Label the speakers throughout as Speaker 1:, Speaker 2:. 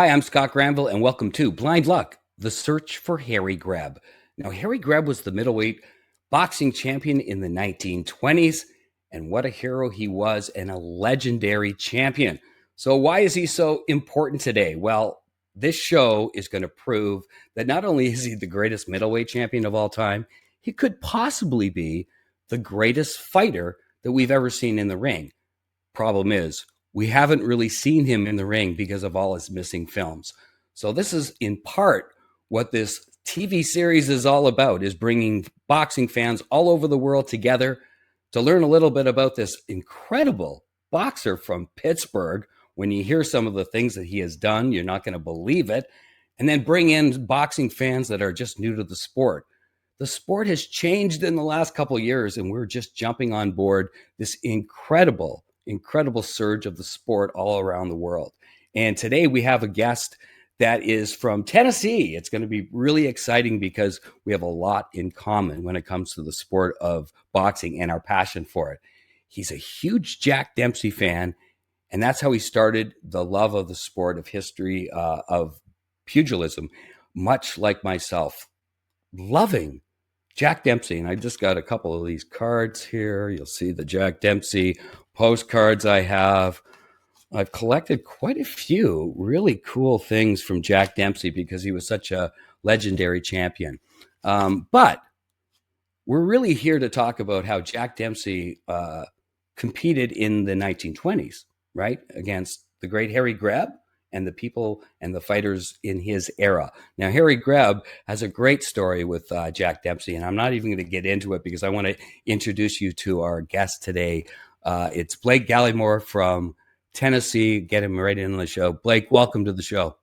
Speaker 1: Hi, I'm Scott Granville, and welcome to Blind Luck, the search for Harry Greb. Now, Harry Greb was the middleweight boxing champion in the 1920s, and what a hero he was and a legendary champion. So, why is he so important today? Well, this show is going to prove that not only is he the greatest middleweight champion of all time, he could possibly be the greatest fighter that we've ever seen in the ring. Problem is, we haven't really seen him in the ring because of all his missing films. So this is in part what this TV series is all about, is bringing boxing fans all over the world together to learn a little bit about this incredible boxer from Pittsburgh. When you hear some of the things that he has done, you're not going to believe it. And then bring in boxing fans that are just new to the sport. The sport has changed in the last couple of years, and we're just jumping on board this incredible surge of the sport all around the world. And today we have a guest that is from Tennessee. It's going to be really exciting because we have a lot in common when it comes to the sport of boxing and our passion for it. He's a huge Jack Dempsey fan, and that's how he started the love of the sport, of history, of pugilism, much like myself, loving Jack Dempsey. And I just got a couple of these cards here. You'll see the Jack Dempsey postcards I have. I've collected quite a few really cool things from Jack Dempsey because he was such a legendary champion. But we're really here to talk about how Jack Dempsey competed in the 1920s, right? Against the great Harry Greb and the people and the fighters in his era. Now, Harry Greb has a great story with Jack Dempsey, and I'm not even going to get into it because I want to introduce you to our guest today. It's Blake Gallimore from Tennessee. Get him right in on the show. Blake, welcome to the show.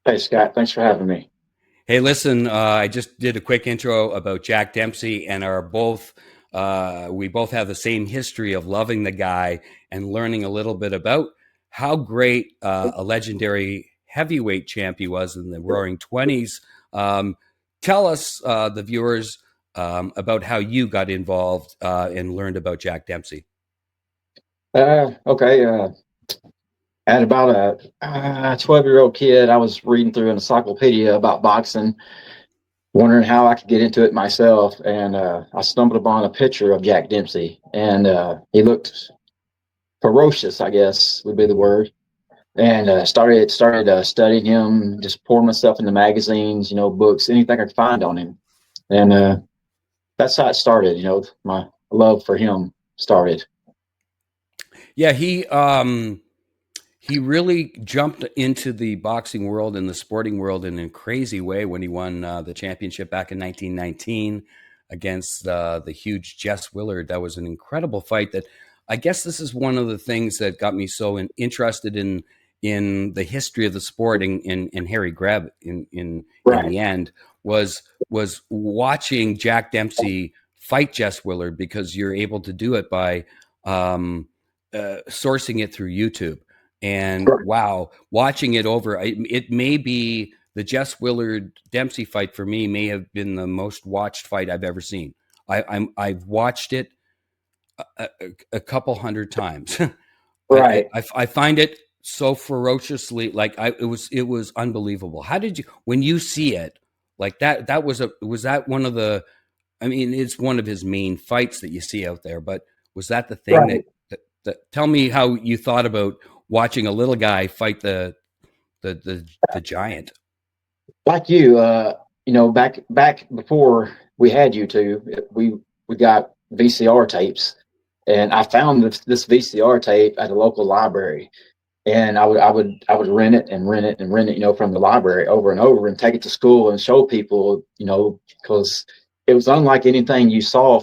Speaker 2: Hey, Scott. Thanks for having me.
Speaker 1: Hey, listen, I just did a quick intro about Jack Dempsey, and we both have the same history of loving the guy and learning a little bit about how great a legendary heavyweight champ he was in the Roaring Twenties. Tell us, the viewers, about how you got involved and learned about Jack Dempsey.
Speaker 2: Okay. At about a 12-year-old kid, I was reading through an encyclopedia about boxing, wondering how I could get into it myself. And I stumbled upon a picture of Jack Dempsey, and he looked ferocious, I guess would be the word. And started studying him, just pouring myself into magazines, books, anything I could find on him. And that's how it started. My love for him started.
Speaker 1: Yeah, he really jumped into the boxing world and the sporting world in a crazy way when he won the championship back in 1919 against the huge Jess Willard. That was an incredible fight. That I guess this is one of the things that got me so interested in the history of the sport and Harry Greb in the end was watching Jack Dempsey fight Jess Willard, because you're able to do it by sourcing it through YouTube. And wow, watching it over, it may be the Jess Willard Dempsey fight for me may have been the most watched fight I've ever seen. I've watched it a couple hundred times.
Speaker 2: Right.
Speaker 1: I find it so ferociously, it was unbelievable. How did you, when you see it like that, was that one of the, I mean, it's one of his main fights that you see out there, but was that the thing that tell me how you thought about watching a little guy fight the giant?
Speaker 2: Like back before we had YouTube, we got VCR tapes, and I found this VCR tape at a local library, and I would rent it and rent it and rent it, from the library over and over, and take it to school and show people, because it was unlike anything you saw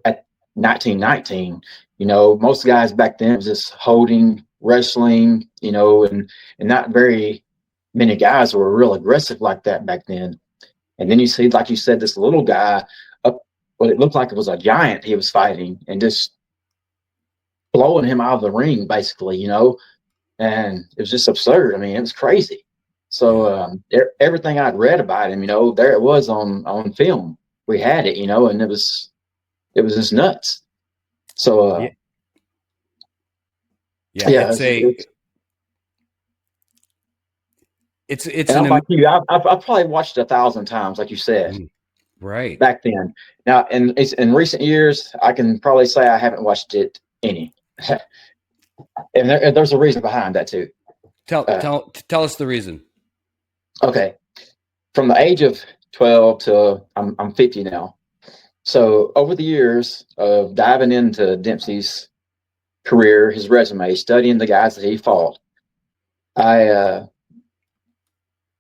Speaker 2: at 1919. Most guys back then was just holding, wrestling, and not very many guys were real aggressive like that back then. And then you see, like you said, this little guy up, well, it looked like it was a giant he was fighting, and just blowing him out of the ring, basically, and it was just absurd. I mean, it was crazy. So everything I'd read about him, there it was on film. We had it, and it was just nuts. So
Speaker 1: it's it's
Speaker 2: And I'm
Speaker 1: an
Speaker 2: like you, I've probably watched it 1,000 times, like you said,
Speaker 1: right.
Speaker 2: back then. Now, in recent years, I can probably say I haven't watched it any. And there's a reason behind that too. Uh,
Speaker 1: Tell us the reason.
Speaker 2: okay, from the age of 12 to I'm 50 now. So over the years of diving into Dempsey's career, his resume, studying the guys that he fought, I uh,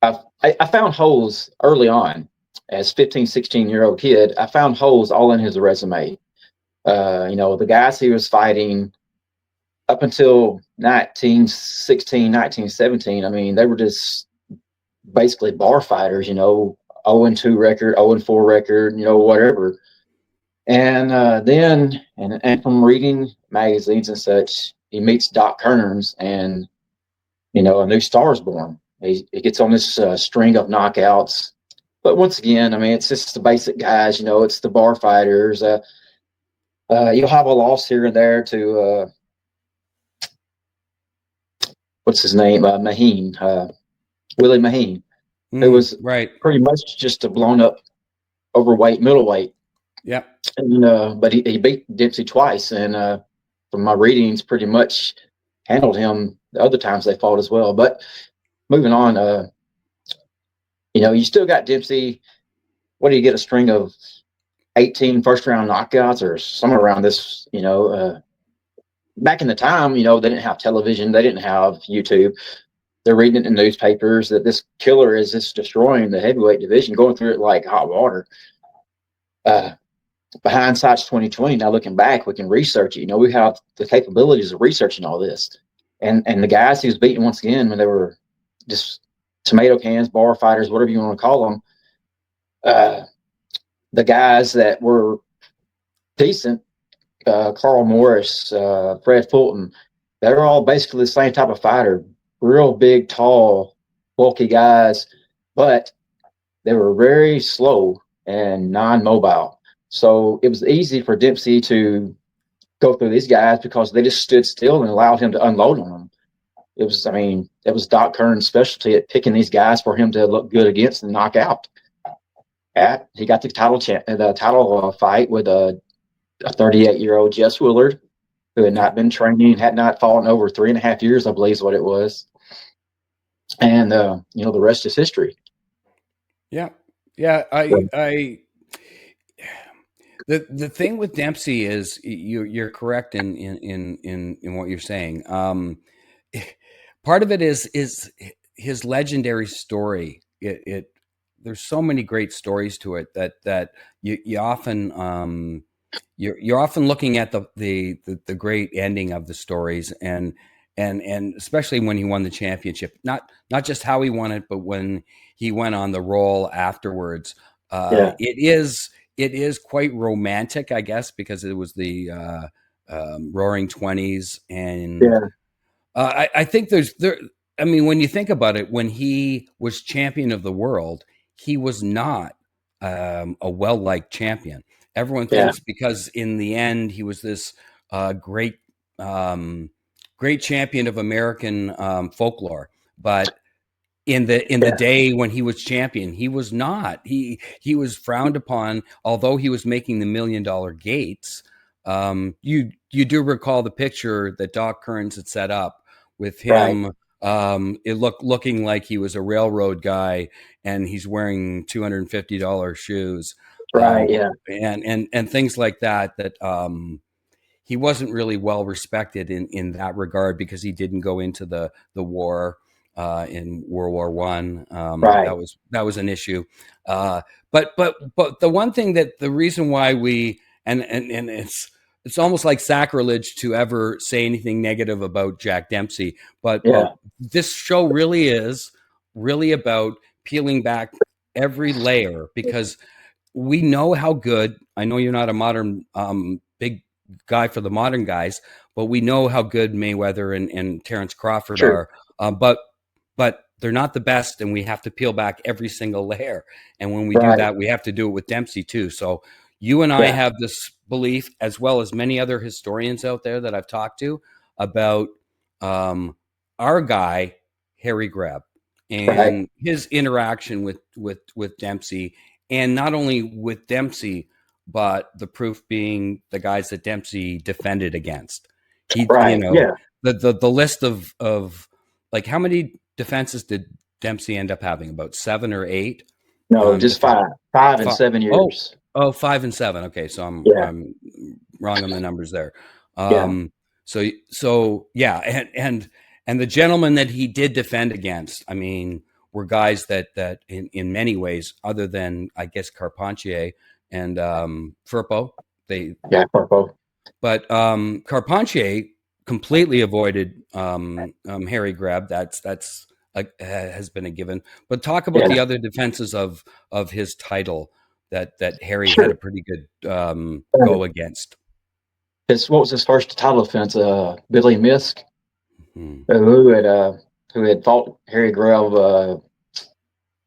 Speaker 2: I found holes early on. As 15, 16-year-old kid, I found holes all in his resume. The guys he was fighting up until 1916, 1917, I mean, they were just basically bar fighters, 0-2 record, 0-4 record, whatever. And then from reading magazines and such, he meets Doc Kearns, and a new star is born. He gets on this string of knockouts. But once again, I mean, it's just the basic guys. It's the bar fighters. You'll have a loss here and there to what's his name, Maheen, Willie Maheen, who was
Speaker 1: Right.
Speaker 2: pretty much just a blown up overweight middleweight.
Speaker 1: Yeah.
Speaker 2: And but he beat Dempsey twice, and from my readings, pretty much handled him the other times they fought as well. But moving on, you still got Dempsey. What do you get, a string of 18 first round knockouts or somewhere around this? Back in the time, they didn't have television, they didn't have YouTube. They're reading it in newspapers that this killer is just destroying the heavyweight division, going through it like hot water. Hindsight's 2020. Now looking back, we can research it. We have the capabilities of researching all this, and the guys he was beating, once again, when they were just tomato cans, bar fighters, whatever you want to call them. The guys that were decent, Carl Morris, Fred Fulton, they're all basically the same type of fighter. Real big, tall, bulky guys, but they were very slow and non-mobile. So it was easy for Dempsey to go through these guys because they just stood still and allowed him to unload on them. It was Doc Kearns' specialty at picking these guys for him to look good against and knock out. He got the title fight with a 38-year-old Jess Willard, who had not been training, had not fought in over 3.5 years, I believe is what it was. And the rest is history.
Speaker 1: Yeah. Yeah. The thing with Dempsey is you're correct in what you're saying. Part of it is his legendary story. There's so many great stories to it that you often you're often looking at the great ending of the stories, and especially when he won the championship, not just how he won it, but when he went on the roll afterwards.
Speaker 2: Yeah.
Speaker 1: It is quite romantic, I guess, because it was the Roaring Twenties, and
Speaker 2: Yeah.
Speaker 1: I think there. I mean, when you think about it, when he was champion of the world, he was not a well-liked champion. Everyone
Speaker 2: Yeah.
Speaker 1: thinks because in the end he was this great, great champion of American folklore, but in the
Speaker 2: Yeah.
Speaker 1: day when he was champion, he was not. He was frowned upon, although he was making the $1 million gates. You do recall the picture that Doc Kearns had set up with
Speaker 2: Right.
Speaker 1: him. It looking like he was a railroad guy, and he's wearing $250 shoes,
Speaker 2: Right. Yeah.
Speaker 1: and things like that. He wasn't really well respected in that regard because he didn't go into the war in World War One.
Speaker 2: Right.
Speaker 1: That was an issue. But the one thing that the reason why we and it's almost like sacrilege to ever say anything negative about Jack Dempsey, but
Speaker 2: Yeah.
Speaker 1: this show really is really about peeling back every layer because we know how good. I know you're not a modern big guy for the modern guys, but we know how good Mayweather and Terrence Crawford
Speaker 2: True.
Speaker 1: are. But they're not the best, and we have to peel back every single layer. And when we do
Speaker 2: Right.
Speaker 1: that, we have to do it with Dempsey too. So you and I
Speaker 2: Yeah.
Speaker 1: have this belief, as well as many other historians out there that I've talked to, about um, our guy Harry Greb.
Speaker 2: Right.
Speaker 1: and his interaction with Dempsey, and not only with Dempsey, but the proof being the guys that Dempsey defended against. He,
Speaker 2: Right. Yeah.
Speaker 1: the list of like, how many defenses did Dempsey end up having? About 7 or 8.
Speaker 2: No, just
Speaker 1: Defense.
Speaker 2: 5 and 7 years.
Speaker 1: Oh, 5 and 7. Okay, so
Speaker 2: Yeah.
Speaker 1: I'm wrong on the numbers there.
Speaker 2: Yeah.
Speaker 1: So yeah, and the gentlemen that he did defend against, I mean, were guys that in many ways, other than I guess Carpentier and Firpo, they
Speaker 2: Yeah. Corpo.
Speaker 1: but Carpentier completely avoided Harry Greb. Has been a given. But talk about
Speaker 2: Yeah.
Speaker 1: the other defenses of his title that Harry had
Speaker 2: Sure.
Speaker 1: a pretty good
Speaker 2: Uh,
Speaker 1: go against.
Speaker 2: what was his first title defense? Billy Misk,
Speaker 1: Hmm.
Speaker 2: who had fought Harry Greb.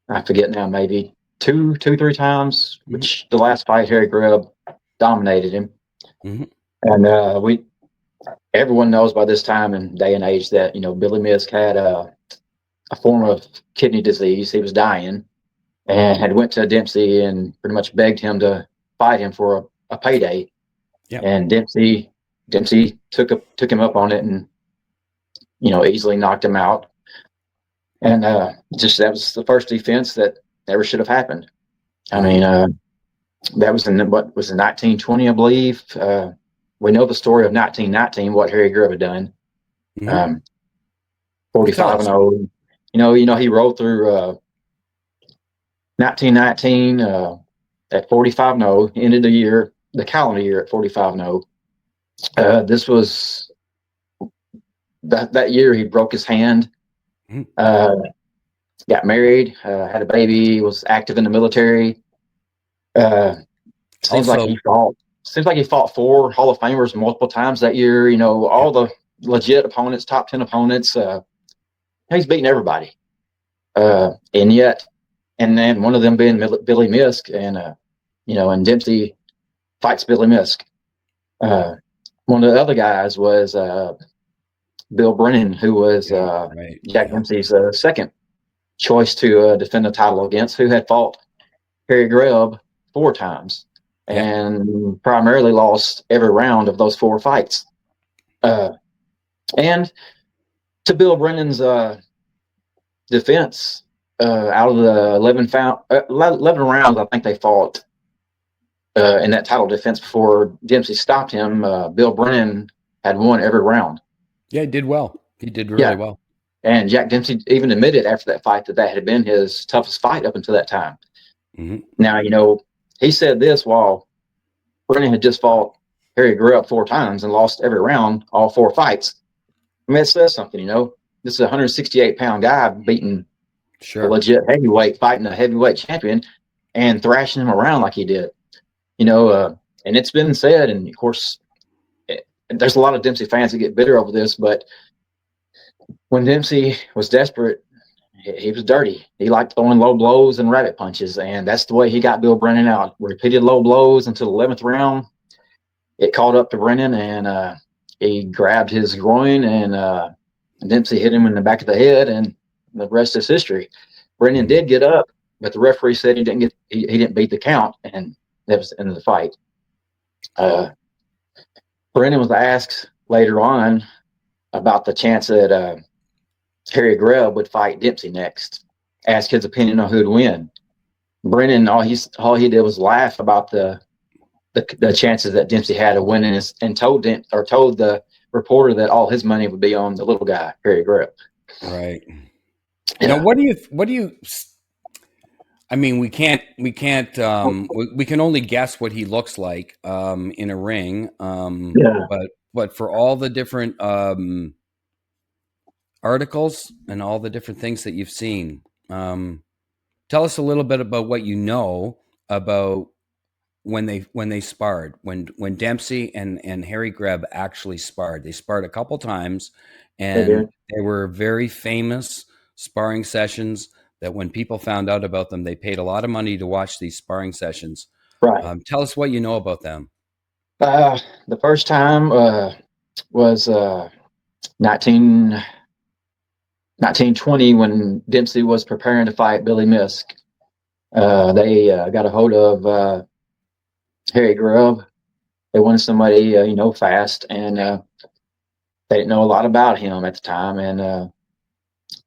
Speaker 2: I forget now, maybe 3 times.
Speaker 1: Hmm.
Speaker 2: Which the last fight, Harry Greb dominated him,
Speaker 1: Hmm.
Speaker 2: and we everyone knows by this time and day and age that Billy Misk had a form of kidney disease. He was dying, and had went to Dempsey and pretty much begged him to fight him for a payday.
Speaker 1: Yep.
Speaker 2: And Dempsey took him up on it, and easily knocked him out. And just that was the first defense that never should have happened. I mean,
Speaker 1: Hmm.
Speaker 2: that was in what was in 1920, I believe. We know the story of 1919, what Harry Greb had done.
Speaker 1: Hmm.
Speaker 2: Um,
Speaker 1: Well, tell
Speaker 2: 45 and
Speaker 1: us.
Speaker 2: 0. He rolled through 1919 at 45 and 0, ended the calendar year at 45 and 0. This was that year he broke his hand,
Speaker 1: Hmm.
Speaker 2: uh, got married, had a baby, was active in the military. Uh, seems like he
Speaker 1: Also,
Speaker 2: fought. Seems like he fought 4 Hall of Famers multiple times that year.
Speaker 1: yeah,
Speaker 2: All the legit opponents, top 10 opponents. He's beating everybody, and yet, and then one of them being Billy Misk, and Dempsey fights Billy Misk. Uh, One of the other guys was Bill Brennan, who was
Speaker 1: yeah, right,
Speaker 2: Jack
Speaker 1: yeah,
Speaker 2: Dempsey's second choice to defend the title against, who had fought Harry Greb 4 times
Speaker 1: yeah.
Speaker 2: and primarily lost every round of those 4 fights. Uh, and to Bill Brennan's defense, out of the 11 rounds, I think they fought in that title defense before Dempsey stopped him. Bill Brennan had won every round.
Speaker 1: Yeah, he did well. He did really
Speaker 2: Yeah.
Speaker 1: well.
Speaker 2: And Jack Dempsey even admitted after that fight that had been his toughest fight up until that time.
Speaker 1: Hmm.
Speaker 2: Now, he said this while Brennan had just fought Harry Greb 4 times and lost every round, all 4 fights. I mean, it says something. This is a 168-pound guy beating a
Speaker 1: Sure.
Speaker 2: legit heavyweight, fighting a heavyweight champion and thrashing him around like he did. And it's been said, and of course, there's a lot of Dempsey fans that get bitter over this, but when Dempsey was desperate, he was dirty. He liked throwing low blows and rabbit punches, and that's the way he got Bill Brennan out. Repeated low blows until the 11th round. It caught up to Brennan, and he grabbed his groin, and Dempsey hit him in the back of the head, and the rest is history. Brennan
Speaker 1: Hmm.
Speaker 2: did get up, but the referee said he didn't beat the count, and that was the end of the fight. Uh, Brennan was asked later on about the chance that Harry Greb would fight Dempsey next. Asked his opinion on who'd win. Brennan, all he did was laugh about the chances that Dempsey had of winning, and told the reporter that all his money would be on the little guy, Harry Greb.
Speaker 1: Right. Now,
Speaker 2: Yeah.
Speaker 1: what do you I mean, we can only guess what he looks like in a ring.
Speaker 2: Yeah.
Speaker 1: But for all the different articles and all the different things that you've seen, tell us a little bit about what you know about when they sparred, when Dempsey and Harry Greb actually sparred. They sparred a couple times,
Speaker 2: They
Speaker 1: and
Speaker 2: did.
Speaker 1: they were very famous sparring sessions that when people found out about them, they paid a lot of money to watch these sparring sessions.
Speaker 2: Right.
Speaker 1: Tell us what you know about them.
Speaker 2: The first time was 19. 1920, when Dempsey was preparing to fight Billy Misk. They got a hold of Harry Greb. They wanted somebody, fast, and they didn't know a lot about him at the time. And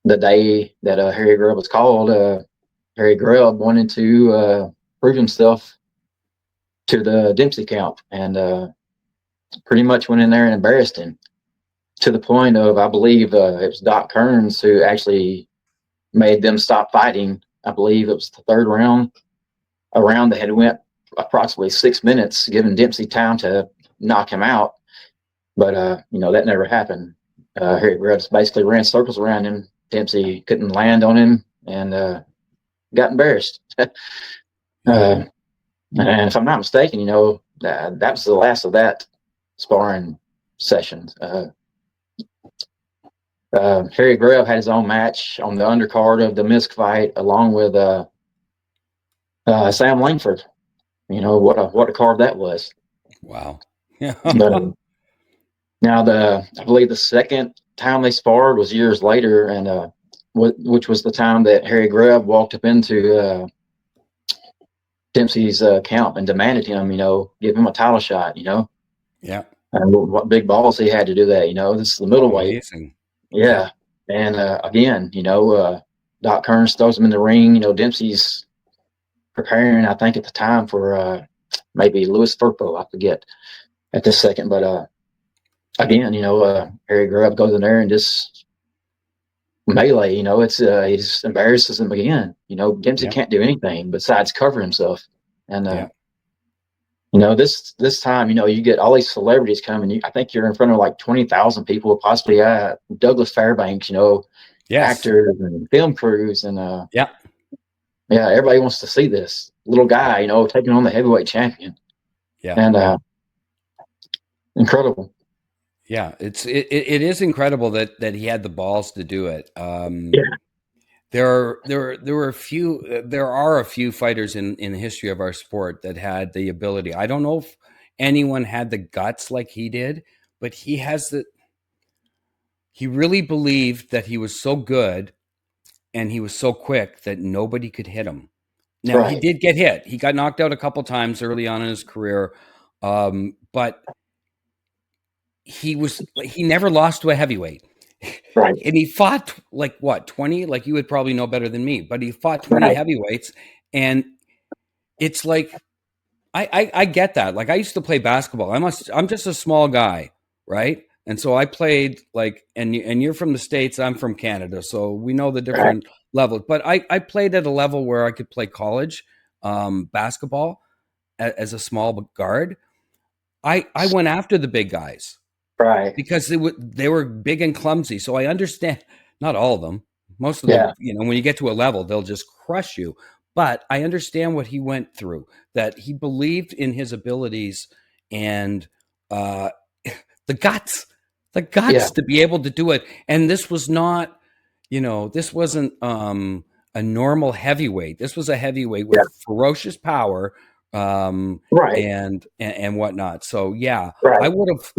Speaker 2: the day that Harry Greb was called, Harry Greb wanted to prove himself to the Dempsey camp, and pretty much went in there and embarrassed him to the point of, I believe, it was Doc Kearns who actually made them stop fighting. I believe it was the third round. A round that had went approximately 6 minutes, giving Dempsey time to knock him out. But that never happened. Harry Grubbs basically ran circles around him. Dempsey couldn't land on him, and got embarrassed. And if I'm not mistaken, that was the last of that sparring session. Harry Greb had his own match on the undercard of the Misk fight, along with Sam Langford. What a card that was.
Speaker 1: Wow. Yeah.
Speaker 2: But now I believe the second time they sparred was years later, and which was the time that Harry Greb walked up into Dempsey's camp and demanded him, give him a title shot,
Speaker 1: Yeah.
Speaker 2: And what big balls he had to do that, this is the middleweight.
Speaker 1: Amazing.
Speaker 2: Yeah. And again, Doc Kearns throws him in the ring. Dempsey's preparing, I think, at the time for maybe Louis Firpo, I forget at this second. But again, Harry Greb goes in there and just melee. He just embarrasses him again. Dempsey can't do anything besides cover himself. And this time, you get all these celebrities coming. I think you're in front of like 20,000 people, possibly Douglas Fairbanks, actors and film crews, and everybody wants to see this little guy, taking on the heavyweight champion.
Speaker 1: Yeah,
Speaker 2: and incredible.
Speaker 1: Yeah, it is incredible that he had the balls to do it. There are a few fighters in the history of our sport that had the ability. I don't know if anyone had the guts like he did, but he really believed that he was so good and he was so quick that nobody could hit him. Now, He did get hit. He got knocked out a couple times early on in his career, but he never lost to a heavyweight.
Speaker 2: Right.
Speaker 1: And he fought 20, like you would probably know better than me, but he fought 20 heavyweights. And it's like, I get that. Like, I used to play basketball. I'm just a small guy. Right. And so I played and you're from the States, I'm from Canada. So we know the different levels, but I played at a level where I could play college basketball as a small guard. I went after the big guys.
Speaker 2: Right.
Speaker 1: Because they were big and clumsy. So I understand, not all of them. Most of them, when you get to a level, they'll just crush you. But I understand what he went through, that he believed in his abilities and the guts to be able to do it. And this was not, this wasn't a normal heavyweight. This was a heavyweight with ferocious power and whatnot. So I would have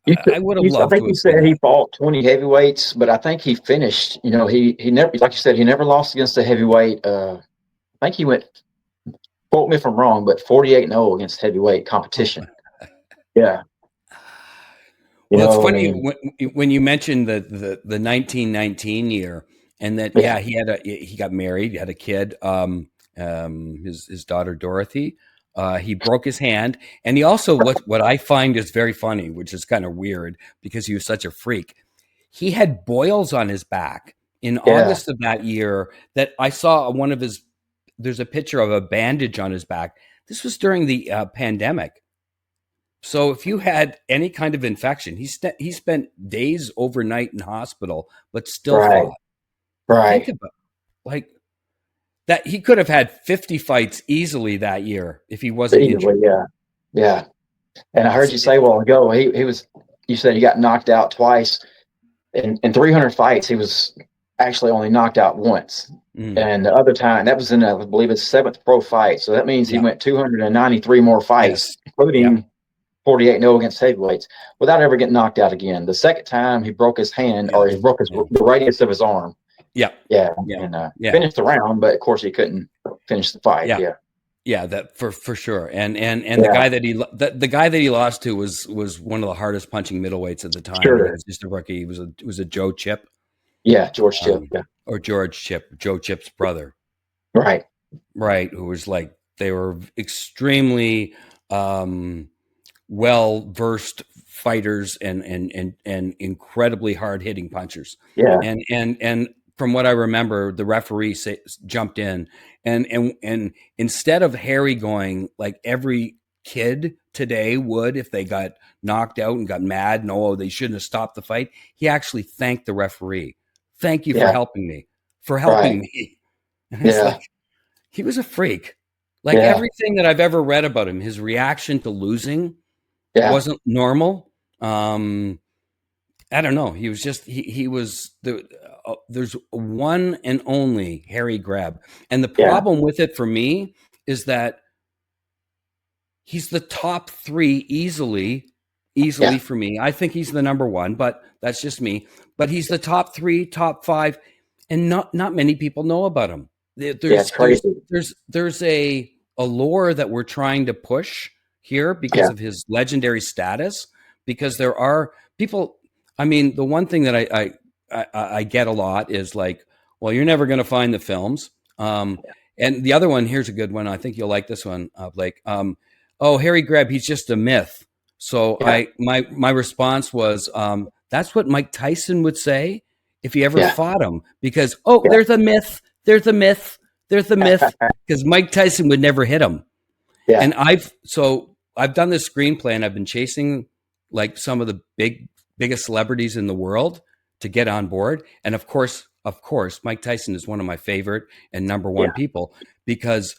Speaker 1: I would have loved
Speaker 2: I think
Speaker 1: to
Speaker 2: he
Speaker 1: have
Speaker 2: said he fought 20 heavyweights, but I think he finished, he never, like you said, he never lost against a heavyweight. I think he went, quote me if I'm wrong, but 48-0 against heavyweight competition. Yeah.
Speaker 1: Well, it's funny when you mentioned the 1919 year, and that he got married, he had a kid, his daughter Dorothy. He broke his hand, and he also what I find is very funny, which is kind of weird because he was such a freak. He had boils on his back in August of that year. That I saw one of his. There's a picture of a bandage on his back. This was during the pandemic. So if you had any kind of infection, he spent days overnight in hospital, but still fought.
Speaker 2: Right.
Speaker 1: Think about that. He could have had 50 fights easily that year if he wasn't injured.
Speaker 2: Yeah. And I heard you say a while ago, you said he got knocked out twice. In 300 fights, he was actually only knocked out once. And the other time, that was in, I believe, his 7th pro fight. So that means he went 293 more fights, including 48-0 against heavyweights without ever getting knocked out again. The second time he broke his hand,
Speaker 1: Yeah.
Speaker 2: or he broke the radius of his arm.
Speaker 1: Yeah.
Speaker 2: Yeah.
Speaker 1: Yeah.
Speaker 2: And
Speaker 1: Yeah.
Speaker 2: finished the round, but of course he couldn't finish the fight.
Speaker 1: Yeah.
Speaker 2: Yeah.
Speaker 1: Yeah, that for sure. And the guy that the guy that he lost to was one of the hardest punching middleweights at the time.
Speaker 2: Sure.
Speaker 1: He was just a rookie. He was a Joe Chip.
Speaker 2: Yeah, George Chip. Yeah.
Speaker 1: Or George Chip, Joe Chip's brother.
Speaker 2: Right.
Speaker 1: Right. Who was like, they were extremely well versed fighters and incredibly hard hitting punchers.
Speaker 2: Yeah.
Speaker 1: And from what I remember, the referee jumped in and instead of Harry going like every kid today would if they got knocked out and got mad and they shouldn't have stopped the fight, he actually thanked the referee. Thank you for helping me. And it's like, he was a freak. Like everything that I've ever read about him, his reaction to losing wasn't normal. I don't know. He was just he was there's one and only Harry Greb, and the problem with it for me is that he's the top 3 easily for me. I think he's the number 1, but that's just me. But he's the top 3, top 5, and not many people know about him. There's a lore that we're trying to push here because of his legendary status. Because there are people. I mean, the one thing that I get a lot is like, well, you're never going to find the films. And the other one, here's a good one. I think you'll like this one, Blake. Oh, Harry Greb, he's just a myth. So my response was, that's what Mike Tyson would say if he ever fought him, because there's a myth, there's a myth, because Mike Tyson would never hit him. Yeah. And I've done this screenplay, and I've been chasing like some of the biggest celebrities in the world to get on board. And of course, Mike Tyson is one of my favorite and number 1 people, because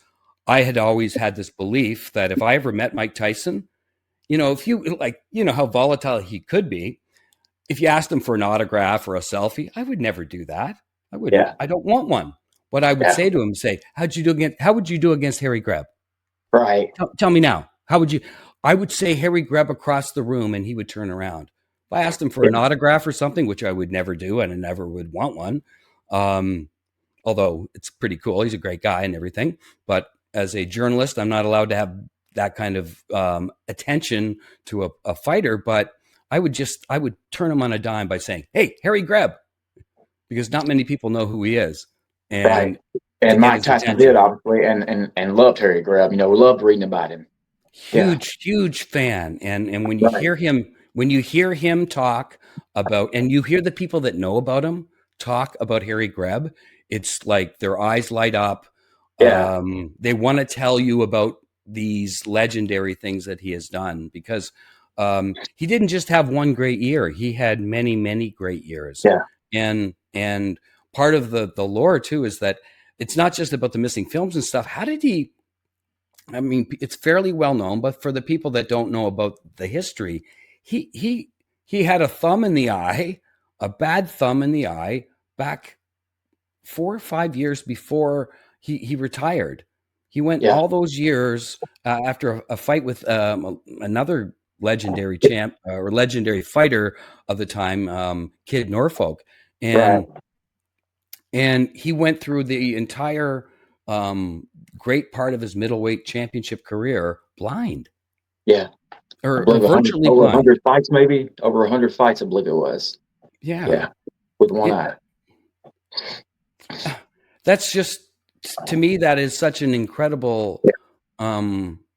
Speaker 1: I had always had this belief that if I ever met Mike Tyson, if you like, how volatile he could be, if you asked him for an autograph or a selfie, I would never do that. I wouldn't. Yeah. I don't want one. What I would say to him, how would you do against Harry Greb?
Speaker 2: Right.
Speaker 1: Tell me now. How would you? I would say Harry Greb across the room, and he would turn around. If I asked him for an autograph or something, which I would never do, and I never would want one, although it's pretty cool. He's a great guy and everything. But as a journalist, I'm not allowed to have that kind of attention to a fighter. But I would turn him on a dime by saying, "Hey, Harry Greb," because not many people know who he is. And
Speaker 2: Mike Tyson did, obviously, and loved Harry Greb. We loved reading about him.
Speaker 1: Huge fan. And when you hear him talk about, and you hear the people that know about him talk about Harry Greb, it's like their eyes light up. Yeah. They want to tell you about these legendary things that he has done, because he didn't just have one great year. He had many, many great years. Yeah. And part of the lore too is that it's not just about the missing films and stuff. How did he? I mean, it's fairly well known, but for the people that don't know about the history, he had a thumb in the eye, a bad thumb in the eye, back 4 or 5 years before he retired. He went all those years after a fight with another legendary champ or legendary fighter of the time, Kid Norfolk, and he went through the entire great part of his middleweight championship career blind.
Speaker 2: Yeah.
Speaker 1: Or virtually
Speaker 2: over
Speaker 1: blind.
Speaker 2: 100 fights, maybe. Over 100 fights, I believe it was.
Speaker 1: Yeah.
Speaker 2: Yeah. With one eye.
Speaker 1: That's just, to me, that is such an incredible,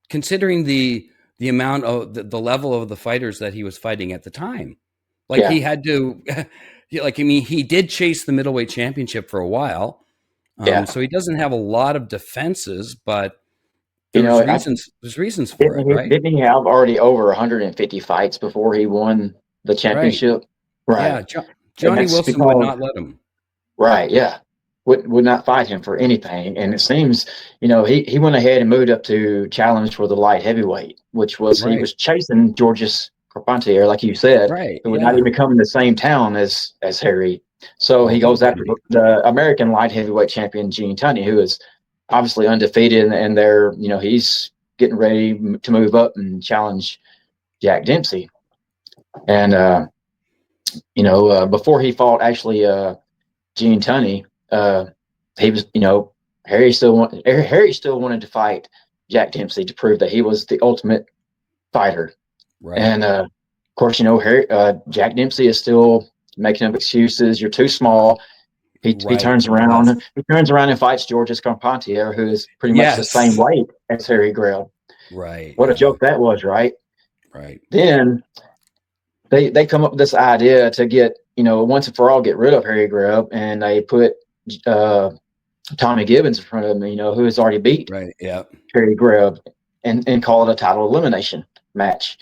Speaker 1: considering the amount of the level of the fighters that he was fighting at the time. Like he had to, he did chase the middleweight championship for a while. So he doesn't have a lot of defenses, but there's reasons for it, right?
Speaker 2: Didn't he have already over 150 fights before he won the championship?
Speaker 1: Right. Yeah, Johnny Wilson would not let him.
Speaker 2: Right, yeah. Would not fight him for anything. And it seems, he went ahead and moved up to challenge for the light heavyweight, which was, he was chasing Georges Carpentier, like you said, who would not even come in the same town as Harry. So he goes after the American light heavyweight champion, Gene Tunney, who is obviously undefeated, and he's getting ready to move up and challenge Jack Dempsey. And before he fought actually Gene Tunney, he was, Harry still wanted to fight Jack Dempsey to prove that he was the ultimate fighter.
Speaker 1: Right.
Speaker 2: And of course, Jack Dempsey is still making up excuses. You're too small. He
Speaker 1: Right.
Speaker 2: turns
Speaker 1: Yes.
Speaker 2: around. He turns around and fights Georges Carpentier, who is pretty much the same
Speaker 1: Yes.
Speaker 2: weight as Harry Greb.
Speaker 1: Right.
Speaker 2: What a
Speaker 1: Yeah.
Speaker 2: joke that was, right?
Speaker 1: Right.
Speaker 2: Then they come up with this idea to get, once and for all, get rid of Harry Greb, and they put uh, Tommy Gibbons in front of him, who has already beat
Speaker 1: Right. Yeah.
Speaker 2: Harry Greb, and call it a title elimination match.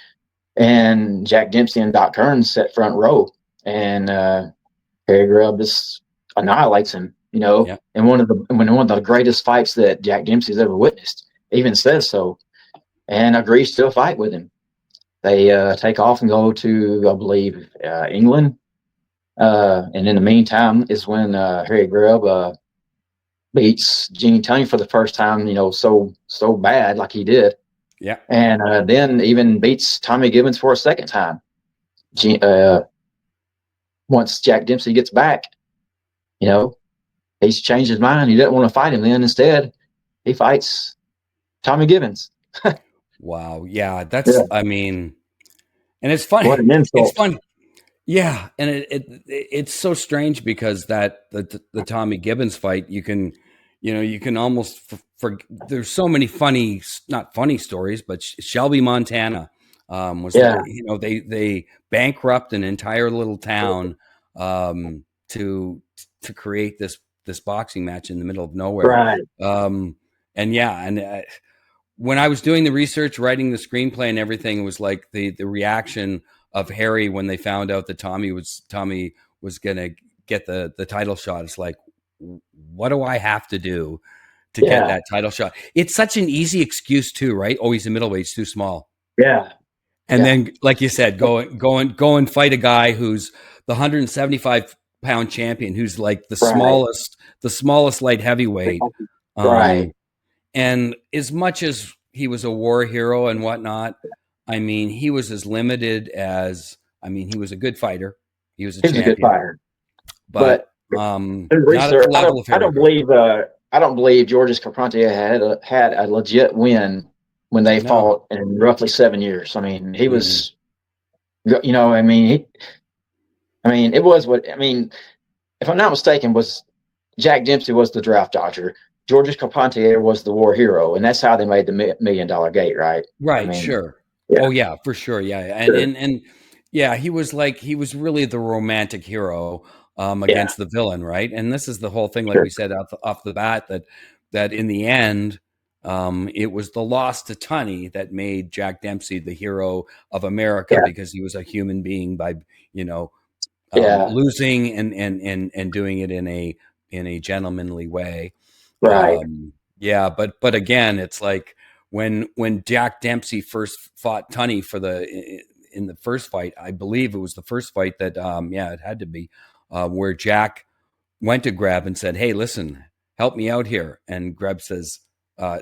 Speaker 2: And Jack Dempsey and Doc Kearns sat front row, and Harry Greb just annihilates him,
Speaker 1: Yeah.
Speaker 2: in one of the greatest fights that Jack Dempsey's ever witnessed. Even says so, and agrees to a fight with him. They take off and go to, I believe, England. And in the meantime is when Harry Greb beats Gene Tunney for the first time, so bad like he did,
Speaker 1: Yeah.
Speaker 2: and then even beats Tommy Gibbons for a second time. Once Jack Dempsey gets back, you know, he's changed his mind. He doesn't want to fight him then. Instead, he fights Tommy Gibbons.
Speaker 1: Wow. Yeah.
Speaker 2: Yeah,
Speaker 1: I mean, and it's
Speaker 2: what
Speaker 1: funny.
Speaker 2: an
Speaker 1: It's
Speaker 2: insult.
Speaker 1: fun. Yeah, and it's so strange because the Tommy Gibbons fight, you can almost for there's so many funny, not funny stories, but Shelby, Montana, was
Speaker 2: Yeah,
Speaker 1: they bankrupt an entire little town, to create this boxing match in the middle of nowhere,
Speaker 2: right.
Speaker 1: um, and yeah, and when I was doing the research, writing the screenplay and everything, it was like the reaction of Harry when they found out that Tommy was gonna get the title shot. It's like, what do I have to do to get
Speaker 2: Yeah,
Speaker 1: that title shot? It's such an easy excuse too, right? Oh, he's a middleweight, he's too small.
Speaker 2: yeah,
Speaker 1: And
Speaker 2: yeah.
Speaker 1: then, like you said, go and fight a guy who's the 175-pound champion, who's like
Speaker 2: Right,
Speaker 1: the smallest light heavyweight.
Speaker 2: right.
Speaker 1: Um, and as much as he was a war hero and whatnot, I mean, he was as limited as, I mean, he was a good fighter. He was a
Speaker 2: He was a good
Speaker 1: champion,
Speaker 2: fighter,
Speaker 1: but
Speaker 2: but through
Speaker 1: not at
Speaker 2: research,
Speaker 1: the level of
Speaker 2: I
Speaker 1: Harry
Speaker 2: don't
Speaker 1: Greb.
Speaker 2: believe Georges Carpentier had a legit win when they
Speaker 1: No.
Speaker 2: fought in roughly 7 years. I mean, he
Speaker 1: Mm-mm.
Speaker 2: was, I mean, it was what I mean. If I'm not mistaken, was Jack Dempsey was the draft dodger. Georges Carpentier was the war hero, and that's how they made the $1 million gate, right? I
Speaker 1: Right,
Speaker 2: mean,
Speaker 1: sure.
Speaker 2: yeah,
Speaker 1: Oh yeah, for sure. Yeah.
Speaker 2: sure,
Speaker 1: And yeah, he was really the romantic hero,
Speaker 2: yeah,
Speaker 1: against the villain, right? And this is the whole thing, like
Speaker 2: sure,
Speaker 1: we said off the bat, that in the end, it was the loss to Tunney that made Jack Dempsey the hero of America,
Speaker 2: yeah,
Speaker 1: because he was a human being by, you know,
Speaker 2: yeah,
Speaker 1: losing and doing it in a gentlemanly way.
Speaker 2: right,
Speaker 1: Yeah, but again, it's like when Jack Dempsey first fought Tunney in the first fight, I believe it was the first fight that, yeah, it had to be, where Jack went to Greb and said, "Hey, listen, help me out here." And Greb says,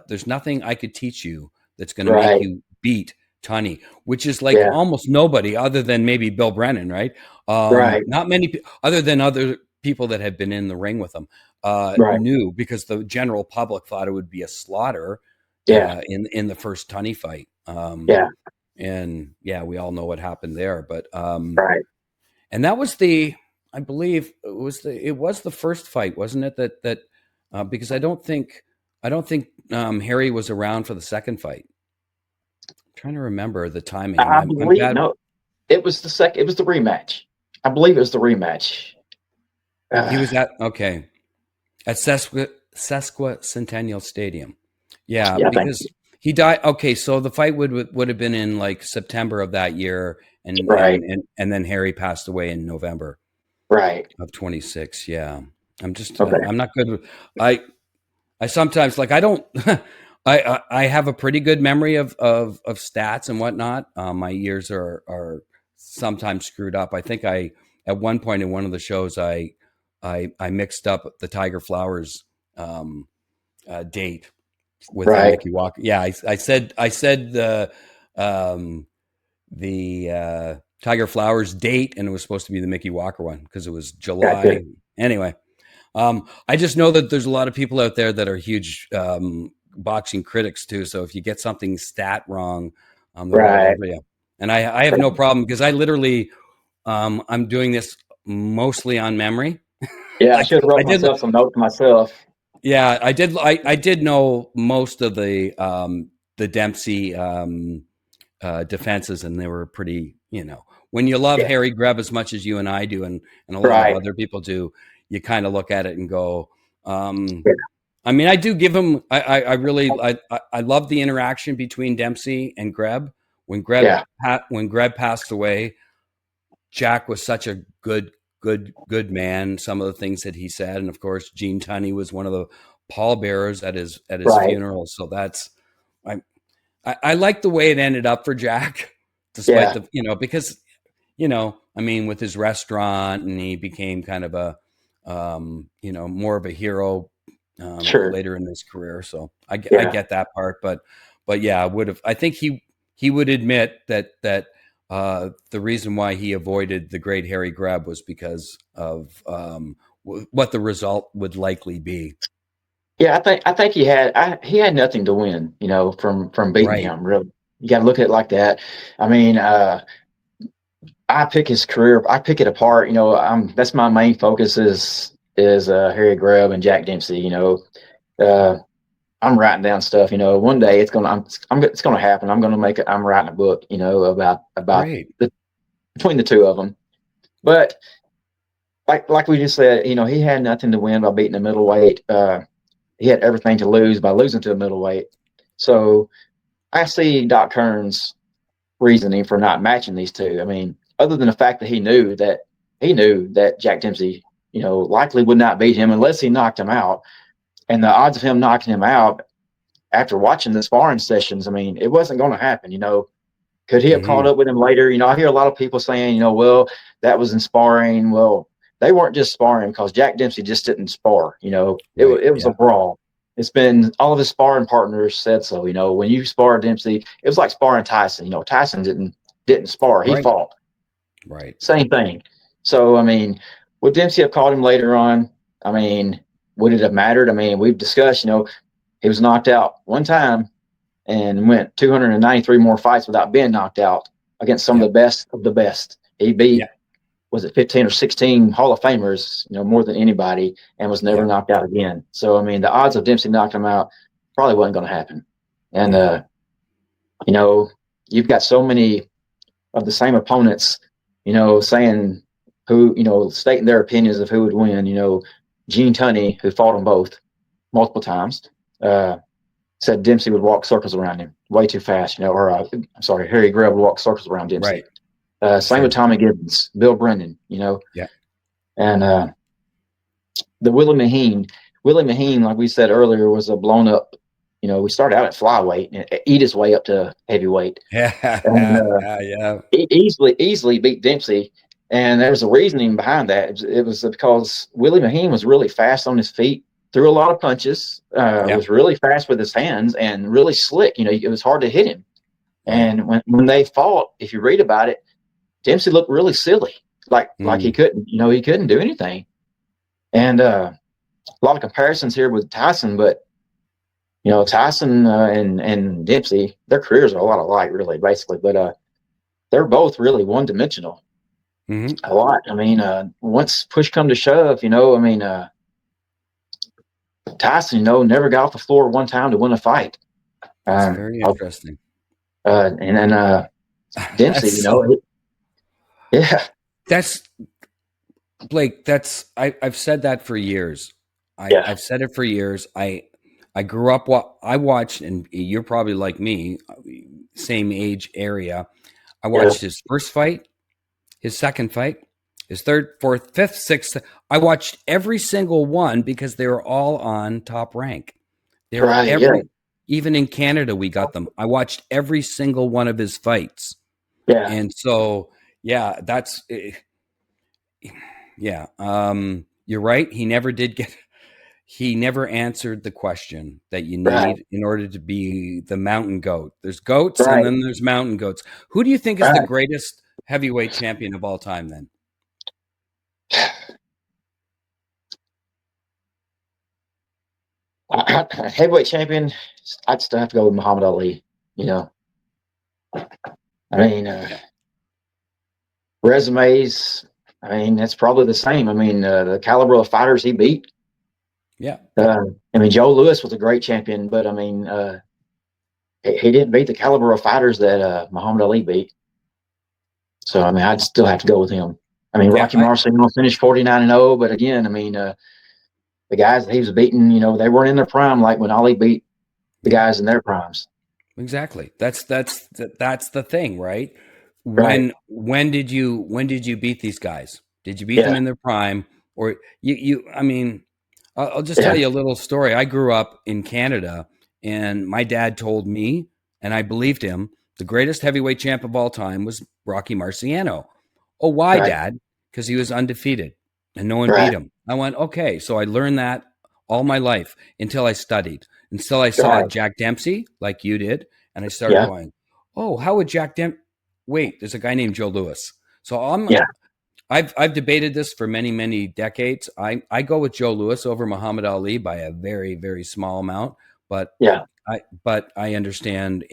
Speaker 1: "There's nothing I could teach you that's going to make
Speaker 2: right,
Speaker 1: you beat Tunney," which is like
Speaker 2: yeah,
Speaker 1: almost nobody other than maybe Bill Brennan, right?
Speaker 2: right,
Speaker 1: Not many other than other people that had been in the ring with him,
Speaker 2: right,
Speaker 1: knew, because the general public thought it would be a slaughter,
Speaker 2: yeah,
Speaker 1: in the first Tunney fight.
Speaker 2: yeah,
Speaker 1: And yeah, we all know what happened there. But
Speaker 2: right.
Speaker 1: and that was I believe it was the first fight, wasn't it? Because I don't think Harry was around for the second fight. I'm trying to remember the timing.
Speaker 2: I
Speaker 1: I'm
Speaker 2: believe
Speaker 1: bad.
Speaker 2: no, it was the second. It was the rematch. I believe it was the rematch.
Speaker 1: He
Speaker 2: Uh,
Speaker 1: was at Sesquicentennial Stadium. Yeah,
Speaker 2: yeah, thank you.
Speaker 1: because he died. Okay, so the fight would have been in like September of that year,
Speaker 2: Right,
Speaker 1: and then Harry passed away in November
Speaker 2: right.
Speaker 1: of 26. Yeah,
Speaker 2: Okay,
Speaker 1: I'm not good with I I sometimes, like, I don't I have a pretty good memory of stats and whatnot. My ears are sometimes screwed up. I think I at one point in one of the shows I mixed up the Tiger Flowers, date with
Speaker 2: right.
Speaker 1: Mickey Walker. Yeah, I said um, Tiger Flowers date, and it was supposed to be the Mickey Walker one because it was
Speaker 2: Gotcha.
Speaker 1: July. Anyway, I just know that there's a lot of people out there that are huge boxing critics too. So if you get something stat wrong, they're all
Speaker 2: Right.
Speaker 1: over you. And I have no problem because I literally I'm doing this mostly on memory.
Speaker 2: Yeah, I
Speaker 1: Like
Speaker 2: should have
Speaker 1: I
Speaker 2: wrote
Speaker 1: did,
Speaker 2: myself some notes myself.
Speaker 1: yeah, I did. I did know most of the Dempsey defenses, and they were pretty. When you love
Speaker 2: Yeah.
Speaker 1: Harry Greb as much as you and I do, and a lot of
Speaker 2: Right.
Speaker 1: other people do, you kind of look at it and go.
Speaker 2: Yeah.
Speaker 1: I mean, I do give him. I really I love the interaction between Dempsey and Greb.
Speaker 2: Yeah.
Speaker 1: When Greb passed away, Jack was such a good man. Some of the things that he said, and of course, Gene Tunney was one of the pallbearers at his
Speaker 2: Right.
Speaker 1: funeral. So that's I I like the way it ended up for Jack, despite
Speaker 2: Yeah.
Speaker 1: the because I mean, with his restaurant, and he became kind of a more of a hero
Speaker 2: Sure.
Speaker 1: later in his career. So I
Speaker 2: Yeah.
Speaker 1: get that part, but yeah, I would have. I think he would admit that the reason why he avoided the great Harry Greb was because of what the result would likely be.
Speaker 2: Yeah. I think he had nothing to win, from beating
Speaker 1: Right.
Speaker 2: him. Really, you got to look at it like that. I mean, I pick his career. I pick it apart. That's my main focus is Harry Greb and Jack Dempsey. Uh, I'm writing down stuff. One day it's gonna happen. I'm writing a book. About
Speaker 1: Great.
Speaker 2: between the two of them. But like we just said, he had nothing to win by beating a middleweight. He had everything to lose by losing to a middleweight. So I see Doc Kern's reasoning for not matching these two. I mean, other than the fact that he knew that Jack Dempsey, likely would not beat him unless he knocked him out. And the odds of him knocking him out after watching the sparring sessions, I mean, it wasn't going to happen. Could he have caught
Speaker 1: Hmm.
Speaker 2: up with him later? I hear a lot of people saying, well, that was in sparring. Well, they weren't just sparring because Jack Dempsey just didn't spar.
Speaker 1: Right.
Speaker 2: It was a
Speaker 1: Yeah.
Speaker 2: brawl. It's been all of his sparring partners said so. When you spar Dempsey, it was like sparring Tyson. Tyson didn't spar; he
Speaker 1: Right.
Speaker 2: fought.
Speaker 1: Right.
Speaker 2: Same thing. So I mean, would Dempsey have caught him later on? I mean, would it have mattered? I mean, we've discussed. He was knocked out one time and went 293 more fights without being knocked out against some of
Speaker 1: Yeah.
Speaker 2: the best of the best. He
Speaker 1: Yeah.
Speaker 2: beat, was it 15 or 16 Hall of Famers, more than anybody, and was never
Speaker 1: Yeah.
Speaker 2: knocked out again. So, I mean, the odds of Dempsey knocking him out probably wasn't going to happen. And,
Speaker 1: Yeah.
Speaker 2: you know, you've got so many of the same opponents, saying stating their opinions of who would win. Gene Tunney, who fought them both multiple times, uh, said Dempsey would walk circles around him way too fast, or I'm sorry, Harry Greb would walk circles around Dempsey.
Speaker 1: Right.
Speaker 2: Same with
Speaker 1: Sure.
Speaker 2: Tommy Gibbons, Bill Brennan,
Speaker 1: Yeah.
Speaker 2: and the Willie Maheen, like we said earlier, was a blown up. We started out at flyweight and eat his way up to heavyweight, and
Speaker 1: Yeah. Yeah.
Speaker 2: easily beat Dempsey. And there was a reasoning behind that. It was because Willie Maheen was really fast on his feet, threw a lot of punches,
Speaker 1: Yeah.
Speaker 2: was really fast with his hands, and really slick. It was hard to hit him.
Speaker 1: Right.
Speaker 2: And when they fought, if you read about it, Dempsey looked really silly, like he
Speaker 1: Mm.
Speaker 2: couldn't do anything. And a lot of comparisons here with Tyson, but Tyson and Dempsey, their careers are a lot alike, really, basically. But they're both really one dimensional.
Speaker 1: Hmm.
Speaker 2: A lot. I mean, once push come to shove, I mean, Tyson, never got off the floor one time to win a fight.
Speaker 1: That's
Speaker 2: Um,
Speaker 1: very
Speaker 2: uh,
Speaker 1: interesting.
Speaker 2: and then Dempsey,
Speaker 1: That's so.
Speaker 2: yeah,
Speaker 1: That's Blake. I've said that for years.
Speaker 2: yeah,
Speaker 1: I've said it for years. I grew up. What I watched, and you're probably like me, same age area. I
Speaker 2: yeah,
Speaker 1: watched his first fight, his second fight, his third, fourth, fifth, sixth. I watched every single one because they were all on Top Rank. They were
Speaker 2: right, yeah,
Speaker 1: every, even in Canada, we got them. I watched every single one of his fights.
Speaker 2: yeah,
Speaker 1: And so, yeah, yeah. You're right. He never did get, he never answered the question that you
Speaker 2: Right.
Speaker 1: need in order to be the mountain goat. There's goats and
Speaker 2: Right.
Speaker 1: then there's mountain goats. Who do you think is the
Speaker 2: Right.
Speaker 1: greatest heavyweight champion of all time then?
Speaker 2: Heavyweight champion, I'd still have to go with Muhammad Ali. You know, I mean,
Speaker 1: Yeah.
Speaker 2: resumes. I mean, that's probably the same. I mean, the caliber of fighters he beat.
Speaker 1: Yeah.
Speaker 2: I mean, Joe Louis was a great champion, but I mean, he didn't beat the caliber of fighters that Muhammad Ali beat. So I mean, I'd still have to go with him. I mean,
Speaker 1: Yeah.
Speaker 2: Rocky Marciano finished 49-0, but again, I mean, the guys that he was beating, they weren't in their prime like when Ali beat the
Speaker 1: Yeah.
Speaker 2: guys in their primes.
Speaker 1: Exactly. That's the thing, right?
Speaker 2: Right.
Speaker 1: When did you beat these guys? Did you beat them
Speaker 2: Yeah.
Speaker 1: in their prime, or you? I mean, I'll just tell
Speaker 2: Yeah.
Speaker 1: you a little story. I grew up in Canada, and my dad told me, and I believed him, the greatest heavyweight champ of all time was Rocky Marciano. Oh, why,
Speaker 2: Right.
Speaker 1: Dad? Because he was undefeated and no one beat
Speaker 2: Right.
Speaker 1: him. I went, okay. So I learned that all my life until I studied, until I saw
Speaker 2: Right.
Speaker 1: Jack Dempsey, like you did, and I started
Speaker 2: Yeah.
Speaker 1: going, oh, how would Jack Dempsey? Wait, there's a guy named Joe Louis. So
Speaker 2: Yeah.
Speaker 1: I've debated this for many decades. I go with Joe Louis over Muhammad Ali by a very small amount, but
Speaker 2: Yeah.
Speaker 1: I understand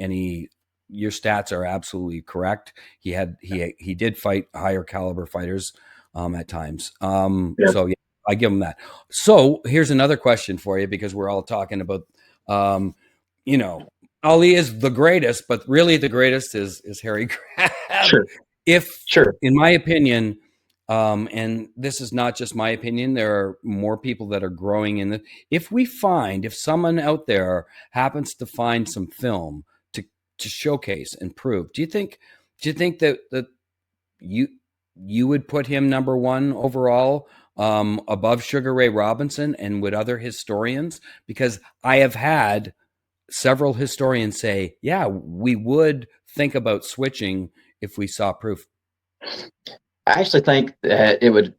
Speaker 1: your stats are absolutely correct. He did fight higher caliber fighters at times.
Speaker 2: Yeah.
Speaker 1: So yeah, I give him that. So here's another question for you, because we're all talking about um, you know, Ali is the greatest, but really the greatest is Harry Greb.
Speaker 2: Sure.
Speaker 1: If,
Speaker 2: Sure.
Speaker 1: in my opinion, and this is not just my opinion, there are more people that are growing in the. If someone out there happens to find some film to showcase and prove, do you think that you you would put him number one overall, above Sugar Ray Robinson, and would other historians? Because I have had several historians say, yeah, we would think about switching if we saw proof.
Speaker 2: I actually think that it would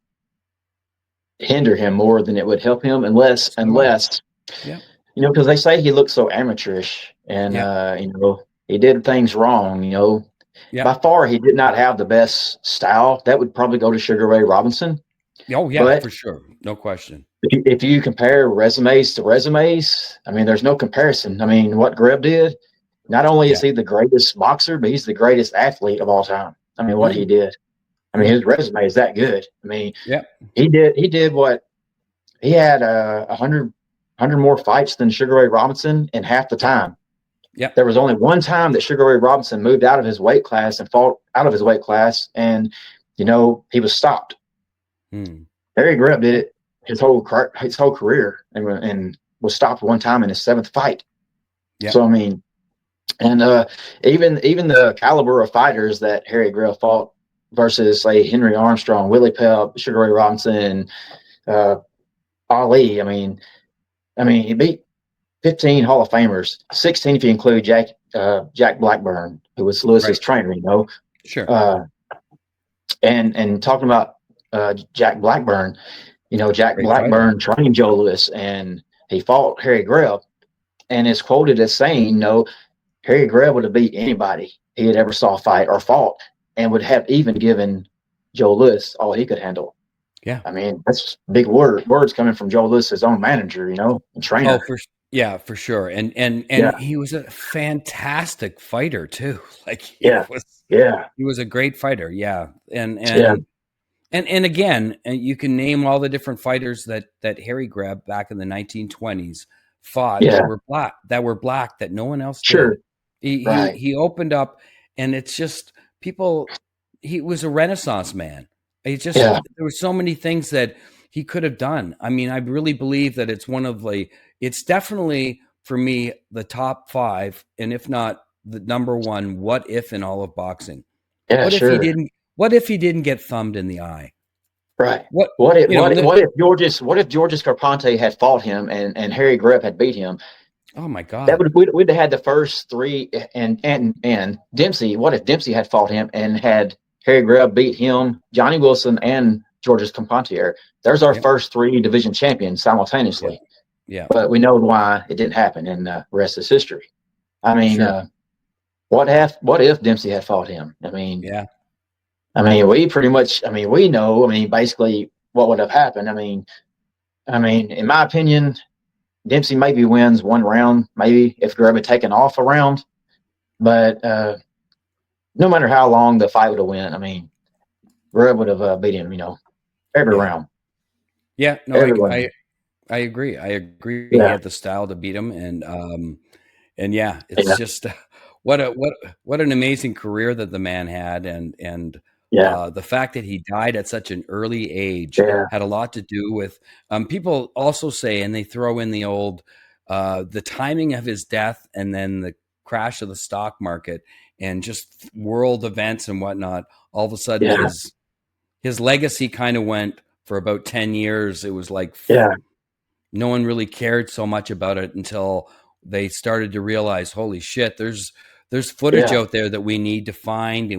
Speaker 2: hinder him more than it would help him, unless
Speaker 1: So do I.
Speaker 2: unless
Speaker 1: Yeah.
Speaker 2: because they say he looks so amateurish, and
Speaker 1: Yeah.
Speaker 2: he did things wrong.
Speaker 1: Yeah.
Speaker 2: By far he did not have the best style. That would probably go to Sugar Ray Robinson.
Speaker 1: Oh, yeah,
Speaker 2: But
Speaker 1: for sure. No question.
Speaker 2: if you compare resumes to resumes, I mean, there's no comparison. I mean, what Greb did, not only is
Speaker 1: Yeah.
Speaker 2: he the greatest boxer, but he's the greatest athlete of all time. I mean, what he
Speaker 1: Mm,
Speaker 2: did. I mean,
Speaker 1: mm,
Speaker 2: his resume is that good. I mean,
Speaker 1: yeah.
Speaker 2: he did what he had 100 more fights than Sugar Ray Robinson in half the
Speaker 1: Yeah.
Speaker 2: time.
Speaker 1: Yeah.
Speaker 2: There was only one time that Sugar Ray Robinson moved out of his weight class and fought out of his weight class, and he was stopped.
Speaker 1: Mm,
Speaker 2: Harry Greb did it his whole career, and was stopped one time in his seventh fight.
Speaker 1: yeah.
Speaker 2: So I mean, and even the caliber of fighters that Harry Greb fought versus, say, Henry Armstrong, Willie Pell, Sugar Ray Robinson, uh, Ali. I mean, he beat 15 Hall of Famers, 16 if you include Jack Blackburn, who was Lewis's
Speaker 1: Right.
Speaker 2: trainer.
Speaker 1: Sure.
Speaker 2: Uh, and talking about Jack Blackburn, Jack
Speaker 1: Great fighter.
Speaker 2: Blackburn trained Joe Louis, and he fought Harry Greb, and is quoted as saying, "No, Harry Greb would have beat anybody he had ever saw fight or fought, and would have even given Joe Louis all he could handle."
Speaker 1: Yeah.
Speaker 2: I mean, that's big words coming from Joe Louis's own manager, and
Speaker 1: Oh,
Speaker 2: trainer.
Speaker 1: yeah, for sure. And
Speaker 2: Yeah,
Speaker 1: he was a fantastic fighter too. Like
Speaker 2: yeah, yeah,
Speaker 1: he was a great fighter. Yeah.
Speaker 2: yeah,
Speaker 1: And again, you can name all the different fighters that Harry Greb back in the 1920s fought
Speaker 2: yeah.
Speaker 1: that were black that no one else did.
Speaker 2: Sure,
Speaker 1: He
Speaker 2: right.
Speaker 1: he opened up, and it's just people. He was a Renaissance man.
Speaker 2: Yeah,
Speaker 1: There were so many things that he could have done. I mean, I really believe that it's definitely for me the top five, and if not the number one, what if in all of boxing.
Speaker 2: yeah,
Speaker 1: What if he
Speaker 2: sure.
Speaker 1: didn't? What if he didn't get thumbed in the eye?
Speaker 2: Right.
Speaker 1: What
Speaker 2: What if
Speaker 1: you know?
Speaker 2: what if, what if Georges Carpente had fought him, and Harry Greb had beat him?
Speaker 1: Oh my
Speaker 2: That
Speaker 1: God!
Speaker 2: we'd have had the first three, and Dempsey. What if Dempsey had fought him and had Harry Greb beat him, Johnny Wilson, and Georges Carpentier? There's our
Speaker 1: Yep,
Speaker 2: first three division champions
Speaker 1: yep,
Speaker 2: simultaneously.
Speaker 1: Yeah.
Speaker 2: but we know why it didn't happen, and the rest is history. I mean,
Speaker 1: Sure.
Speaker 2: what if Dempsey had fought him?
Speaker 1: Yeah.
Speaker 2: We pretty much, we know, basically what would have happened. In my opinion, Dempsey maybe wins one round, maybe if Greb had taken off a round, but no matter how long the fight would have went, Greb would have beat him, every
Speaker 1: Yeah.
Speaker 2: round,
Speaker 1: Yeah. No,
Speaker 2: every round.
Speaker 1: I agree. I agree. He
Speaker 2: Yeah,
Speaker 1: had the style to beat him, and yeah, it's
Speaker 2: yeah,
Speaker 1: just what an amazing career that the man had, and
Speaker 2: yeah,
Speaker 1: the fact that he died at such an early age
Speaker 2: yeah,
Speaker 1: had a lot to do with. People also say, and they throw in the old the timing of his death, and then the crash of the stock market, and just world events and whatnot. All of a sudden,
Speaker 2: yeah,
Speaker 1: his legacy kind of went for about 10 years. It was like
Speaker 2: yeah,
Speaker 1: no one really cared so much about it until they started to realize, holy shit, there's footage
Speaker 2: yeah,
Speaker 1: out there that we need to find,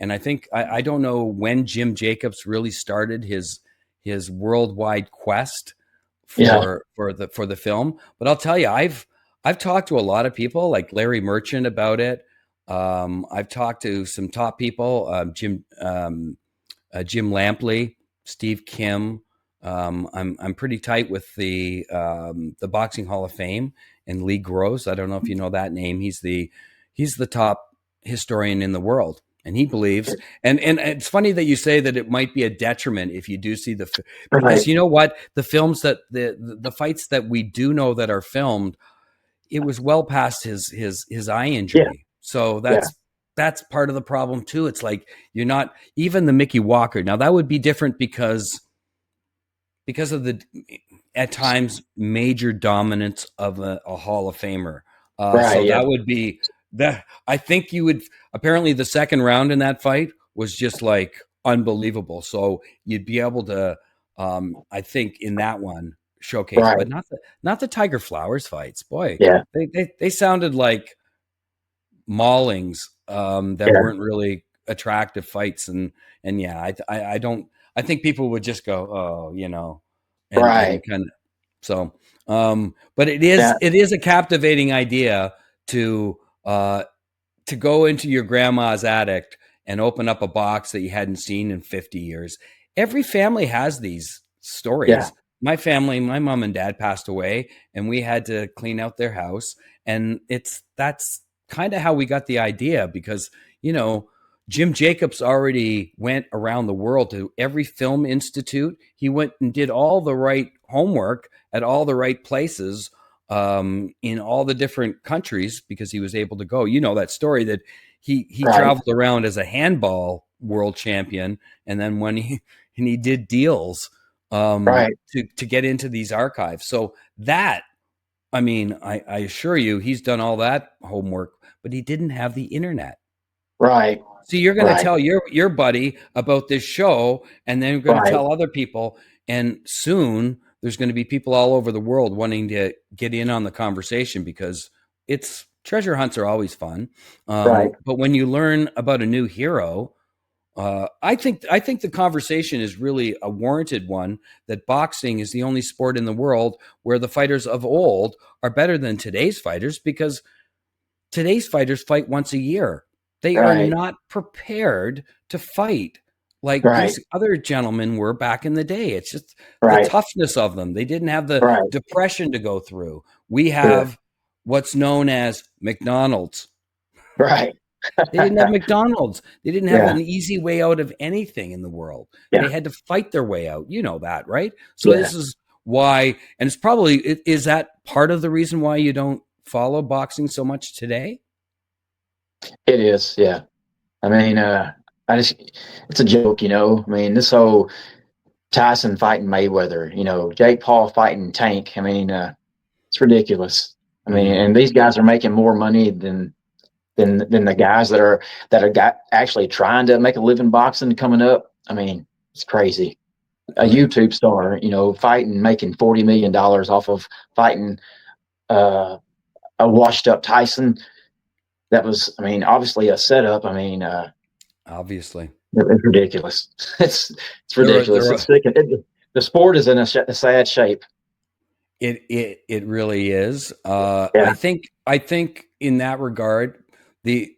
Speaker 1: and I think I don't know when Jim Jacobs really started his worldwide quest
Speaker 2: yeah.
Speaker 1: for the film. But I'll tell you, I've talked to a lot of people like Larry Merchant about it. I've talked to some top people, Jim Lampley, Steve Kim. I'm pretty tight with the Boxing Hall of Fame and Lee Gross. I don't know if you know that name. He's the top historian in the world, and he believes. And it's funny that you say that it might be a detriment if you do see
Speaker 2: Right.
Speaker 1: because you know what, the films that the fights that we do know that are filmed, it was well past his eye
Speaker 2: Yeah,
Speaker 1: injury. So
Speaker 2: yeah,
Speaker 1: that's part of the problem too. It's like you're not even the Mickey Walker. Now that would be different because of the at times major dominance of a Hall of Famer.
Speaker 2: right.
Speaker 1: So
Speaker 2: Yeah,
Speaker 1: that would be that. I think you would. Apparently, the second round in that fight was just like unbelievable. So you'd be able to, I think, in that one showcase,
Speaker 2: right.
Speaker 1: but not the Tiger Flowers fights. Boy,
Speaker 2: Yeah,
Speaker 1: they sounded like maulings that
Speaker 2: yeah,
Speaker 1: weren't really attractive fights, and yeah, I don't. I think people would just go, oh,
Speaker 2: right.
Speaker 1: and kind of so. But
Speaker 2: Yeah,
Speaker 1: it is a captivating idea to uh, to go into your grandma's attic and open up a box that you hadn't seen in 50 years. Every family has these
Speaker 2: yeah,
Speaker 1: stories. My family, my mom and dad passed away, and we had to clean out their house. And that's kind of how we got the idea because, you know, Jim Jacobs already went around the world to every film institute. He went and did all the right homework at all the right places in all the different countries because he was able to go. You know that story that he
Speaker 2: right,
Speaker 1: traveled around as a handball world champion, and then when he did deals
Speaker 2: right,
Speaker 1: to get into these archives. So that I assure you, he's done all that homework, but he didn't have the internet.
Speaker 2: right,
Speaker 1: So you're going to
Speaker 2: right,
Speaker 1: tell your buddy about this show, and then you're going to
Speaker 2: right,
Speaker 1: tell other people, and soon there's going to be people all over the world wanting to get in on the conversation because it's treasure hunts are always fun.
Speaker 2: right,
Speaker 1: But when you learn about a new hero, I think the conversation is really a warranted one. That boxing is the only sport in the world where the fighters of old are better than today's fighters because today's fighters fight once a year. They are
Speaker 2: right,
Speaker 1: not prepared to fight like
Speaker 2: right,
Speaker 1: these other gentlemen were back in the day. It's just the
Speaker 2: right,
Speaker 1: toughness of them. They didn't have the
Speaker 2: right.
Speaker 1: depression to go through. We
Speaker 2: Sure.
Speaker 1: have what's known as McDonald's.
Speaker 2: Right.
Speaker 1: They didn't have McDonald's. They didn't have
Speaker 2: Yeah.
Speaker 1: an easy way out of anything in the world. They
Speaker 2: Yeah.
Speaker 1: had to fight their way out. You know that, right? So
Speaker 2: Yeah.
Speaker 1: this is why, and it's probably, is that part of the reason why you don't follow boxing so much today?
Speaker 2: It is. Yeah. I mean, I just, it's a joke, this whole Tyson fighting Mayweather, Jake Paul fighting Tank. It's ridiculous.
Speaker 1: Mm-hmm.
Speaker 2: And these guys are making more money than the guys that are actually trying to make a living boxing coming up. It's crazy. A
Speaker 1: Right.
Speaker 2: YouTube star, fighting, making $40 million off of fighting uh, a washed up Tyson. That was, obviously a setup.
Speaker 1: Obviously.
Speaker 2: It's ridiculous. It's
Speaker 1: There are,
Speaker 2: ridiculous.
Speaker 1: there
Speaker 2: It's
Speaker 1: are,
Speaker 2: sick. The sport is in a sad shape.
Speaker 1: It really is.
Speaker 2: Yeah,
Speaker 1: I think in that regard, the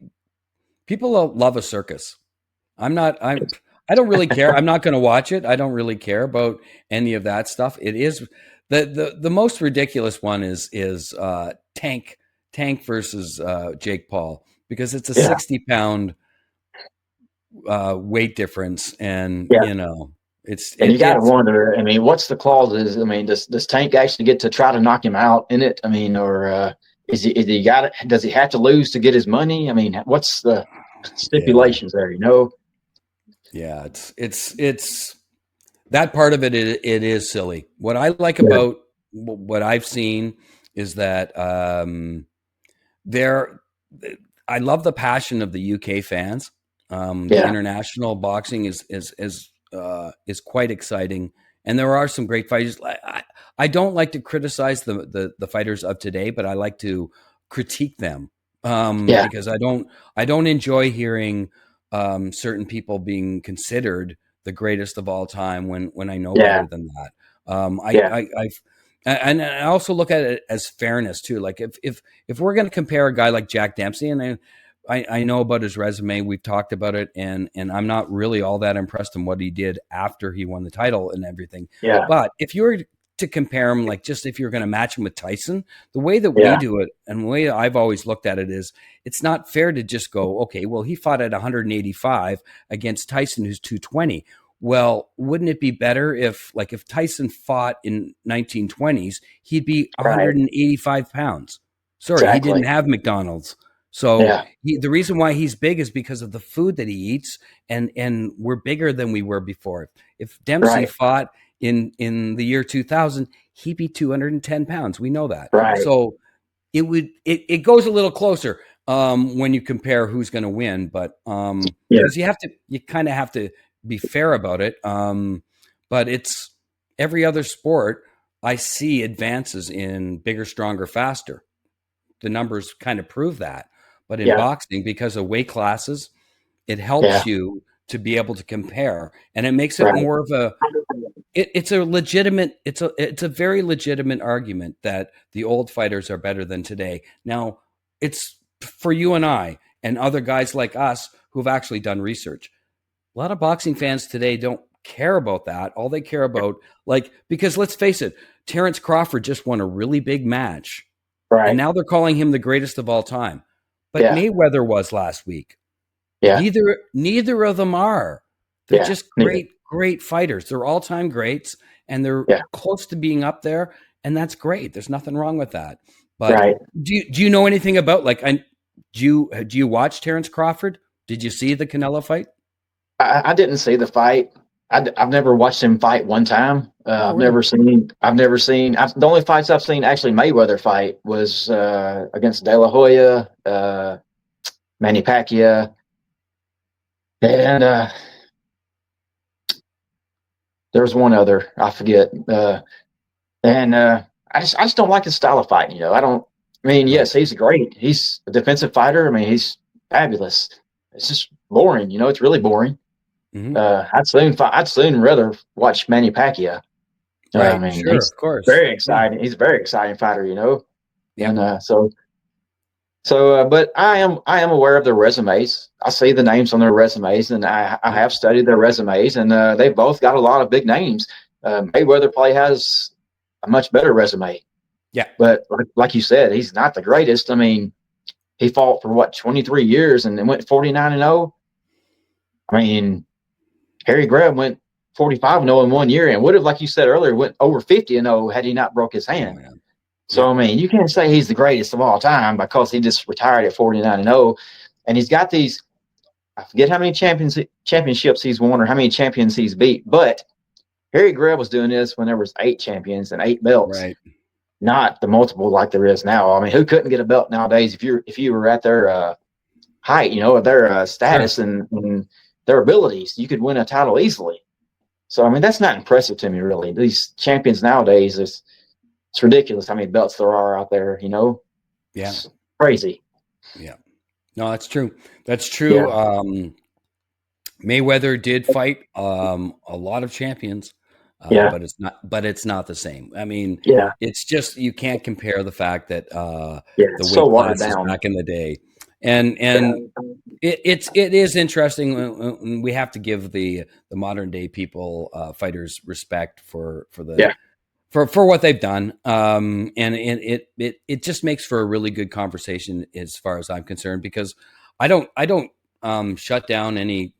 Speaker 1: people love a circus. I'm not. I don't really care. I'm not going to watch it. I don't really care about any of that stuff. It is the most ridiculous one is Tank versus Jake Paul, because it's a
Speaker 2: yeah,
Speaker 1: 60 pound weight difference, and
Speaker 2: yeah.
Speaker 1: you know
Speaker 2: And you got to
Speaker 1: it's
Speaker 2: wonder. I mean, what's the clauses? I mean, does Tank actually get to try to knock him out in it? I mean, or is he got it? Does he have to lose to get his money? I mean, what's the
Speaker 1: yeah,
Speaker 2: stipulations there? You know?
Speaker 1: yeah. It's that part of it. It is silly. What I like
Speaker 2: Yeah,
Speaker 1: about what I've seen is that there I love the passion of the UK fans. The
Speaker 2: yeah,
Speaker 1: international boxing is quite exciting, and there are some great fighters. I don't like to criticize the fighters of today, but I like to critique them,
Speaker 2: yeah,
Speaker 1: because I don't enjoy hearing certain people being considered the greatest of all time when I know
Speaker 2: yeah,
Speaker 1: better than that. Um, I,
Speaker 2: yeah,
Speaker 1: I I've and I also look at it as fairness too. Like if we're going to compare a guy like Jack Dempsey, and I know about his resume, we've talked about it, and I'm not really all that impressed in what he did after he won the title and everything.
Speaker 2: yeah,
Speaker 1: But if you were to compare him, like just if you're going to match him with Tyson, the way that we
Speaker 2: yeah,
Speaker 1: do it and the way I've always looked at it is it's not fair to just go, okay, well, he fought at 185 against Tyson, who's 220. Well, wouldn't it be better if Tyson fought in 1920s, he'd be
Speaker 2: right,
Speaker 1: 185 pounds. Sorry, he didn't
Speaker 2: exactly.
Speaker 1: have McDonald's. So
Speaker 2: Yeah,
Speaker 1: the reason why he's big is because of the food that he eats, and we're bigger than we were before. If Dempsey
Speaker 2: right,
Speaker 1: fought in the year 2000, he'd be 210 pounds. We know that.
Speaker 2: right.
Speaker 1: So it goes a little closer when you compare who's going to win, but
Speaker 2: Yeah,
Speaker 1: because you kind of have to be fair about it. But it's every other sport I see advances in bigger, stronger, faster. The numbers kind of prove that. But in
Speaker 2: yeah,
Speaker 1: boxing, because of weight classes, it
Speaker 2: yeah,
Speaker 1: helps you to be able to compare, and it makes it
Speaker 2: right.
Speaker 1: more of a it's a legitimate it's a very legitimate argument that the old fighters are better than today. Now, it's for you and I and other guys like us who've actually done research. A lot of boxing fans today don't care about that. All they care about, like, because let's face it, Terrence Crawford just won a really big match, and
Speaker 2: Right.
Speaker 1: now they're calling him the greatest of all time. But
Speaker 2: Yeah,
Speaker 1: Mayweather was last week.
Speaker 2: yeah,
Speaker 1: Neither of them are. They're
Speaker 2: yeah.
Speaker 1: just
Speaker 2: Neither.
Speaker 1: great fighters. They're all-time greats, and they're
Speaker 2: Yeah,
Speaker 1: close to being up there, and that's great. There's nothing wrong with that. But
Speaker 2: right.
Speaker 1: do you know anything about, like, do you watch Terrence Crawford? Did you see the Canelo fight?
Speaker 2: I didn't see the fight. Have never watched him fight one time.
Speaker 1: Oh,
Speaker 2: I've
Speaker 1: really?
Speaker 2: never seen. I've never seen. The only fights I've seen actually Mayweather fight was against De La Hoya, Manny Pacquiao, and there was one other I forget. And I just don't like his style of fighting. You know, I don't. I mean,
Speaker 1: Right.
Speaker 2: yes, he's great. He's a defensive fighter. I mean, he's fabulous. It's just boring. You know, it's really boring.
Speaker 1: Hmm.
Speaker 2: I'd soon rather watch Manny Pacquiao. I
Speaker 1: Right.
Speaker 2: mean,
Speaker 1: Sure.
Speaker 2: he's
Speaker 1: Of course.
Speaker 2: very
Speaker 1: Yeah.
Speaker 2: exciting. He's a very exciting fighter, you know.
Speaker 1: Yeah.
Speaker 2: And but I am aware of their resumes. I see the names on their resumes, and I
Speaker 1: Yeah.
Speaker 2: have studied their resumes, and they both got a lot of big names. Mayweather probably has a much better resume,
Speaker 1: Yeah.
Speaker 2: but like you said, he's not the greatest. I mean, he fought for what 23 years and then went 49-0. I mean, Harry Greb went 45-0 in one year and would have, like you said earlier, went over 50-0 had he not broke his
Speaker 1: Oh,
Speaker 2: hand.
Speaker 1: yeah.
Speaker 2: So
Speaker 1: Yeah.
Speaker 2: I mean, you can't say he's the greatest of all time because he just retired at 49-0, and he's got these. I forget how many championships he's won or how many champions he's beat, but Harry Greb was doing this when there was 8 champions and 8 belts,
Speaker 1: Right.
Speaker 2: not the multiple like there is now. I mean, who couldn't get a belt nowadays if you were at their height, you know, their
Speaker 1: Sure.
Speaker 2: status and their abilities, you could win a title easily. So I mean, that's not impressive to me really. These champions nowadays is it's ridiculous how many belts there are out there. You know,
Speaker 1: Yeah.
Speaker 2: it's crazy.
Speaker 1: Yeah. No, that's true. That's
Speaker 2: Yeah,
Speaker 1: true. Mayweather did fight a lot of champions.
Speaker 2: Yeah.
Speaker 1: But it's not the same. I mean,
Speaker 2: Yeah.
Speaker 1: it's just, you can't compare the fact that
Speaker 2: Yeah.
Speaker 1: the
Speaker 2: It's so
Speaker 1: weight
Speaker 2: watered
Speaker 1: classes
Speaker 2: down.
Speaker 1: back in the day, and
Speaker 2: Yeah.
Speaker 1: it is interesting. We have to give the modern day people, fighters, respect
Speaker 2: Yeah.
Speaker 1: for what they've done. And it just makes for a really good conversation as far as I'm concerned, because I don't shut down any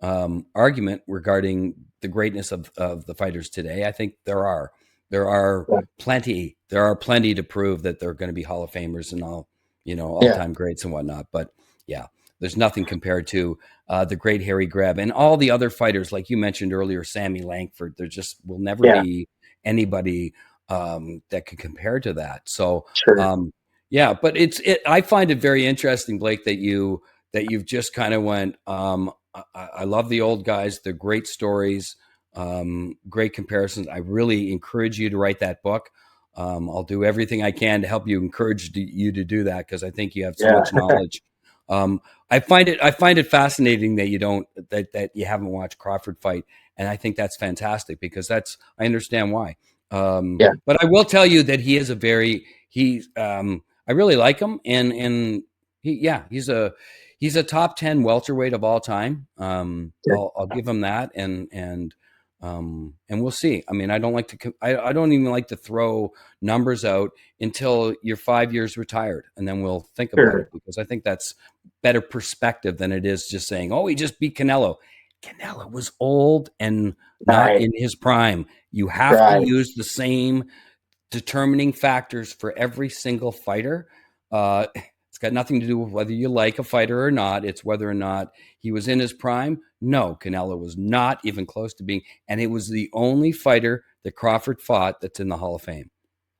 Speaker 1: argument regarding the greatness of the fighters today. I think there are
Speaker 2: Yeah.
Speaker 1: plenty to prove that they're going to be Hall of Famers and all
Speaker 2: Yeah.
Speaker 1: time greats and whatnot. But yeah, there's nothing compared to the great Harry Greb and all the other fighters, like you mentioned earlier, Sammy Langford. There just will never
Speaker 2: Yeah.
Speaker 1: be anybody that could compare to that. So
Speaker 2: Sure.
Speaker 1: yeah, but I find it very interesting, Blake, that you've just kind of went. I love the old guys. They're great stories, great comparisons. I really encourage you to write that book. I'll do everything I can to help you, encourage you to do that, because I think you have so
Speaker 2: Yeah.
Speaker 1: much knowledge. I find it fascinating that that you haven't watched Crawford fight, and I think that's fantastic, because I understand why.
Speaker 2: Yeah.
Speaker 1: But I will tell you that he is I really like him, and he's a top 10 welterweight of all time.
Speaker 2: Yeah.
Speaker 1: I'll give him that, and we'll see. I mean, I don't even like to throw numbers out until you're 5 years retired, and then we'll think about it,
Speaker 2: Sure.
Speaker 1: because I think that's better perspective than it is just saying, "Oh, he just beat Canelo." Canelo was old and not
Speaker 2: Right.
Speaker 1: in his prime. You have to
Speaker 2: Right.
Speaker 1: use the same determining factors for every single fighter. It's got nothing to do with whether you like a fighter or not. It's whether or not he was in his prime. No, Canelo was not even close to being, and it was the only fighter that Crawford fought that's in the Hall of Fame.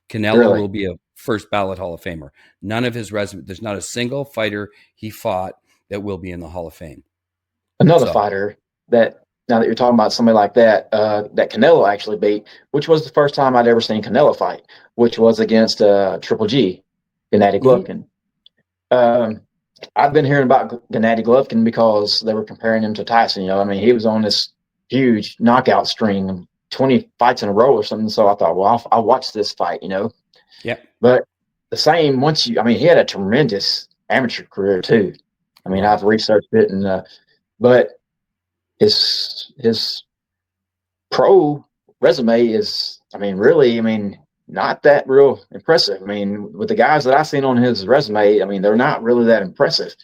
Speaker 1: Canelo
Speaker 2: Really.
Speaker 1: will be a first ballot Hall of Famer. None of his resume, there's not a single fighter he fought that will be in the Hall of Fame.
Speaker 2: Another
Speaker 1: So,
Speaker 2: fighter that, now that you're talking about somebody like that, that Canelo actually beat, which was the first time I'd ever seen Canelo fight, which was against Triple G, Gennady
Speaker 1: mhm.
Speaker 2: Golovkin. Um, I've been hearing about Gennady Golovkin because they were comparing him to Tyson. I mean, he was on this huge knockout string, 20 fights in a row or something. So I thought, well, I'll watch this fight.
Speaker 1: Yeah,
Speaker 2: But the same, I mean, he had a tremendous amateur career too. I mean,
Speaker 1: right.
Speaker 2: I've researched it, but his pro resume is, I mean, really, I mean, not that real impressive. I mean, with the guys that I've seen on his resume, I mean, they're not really that impressive.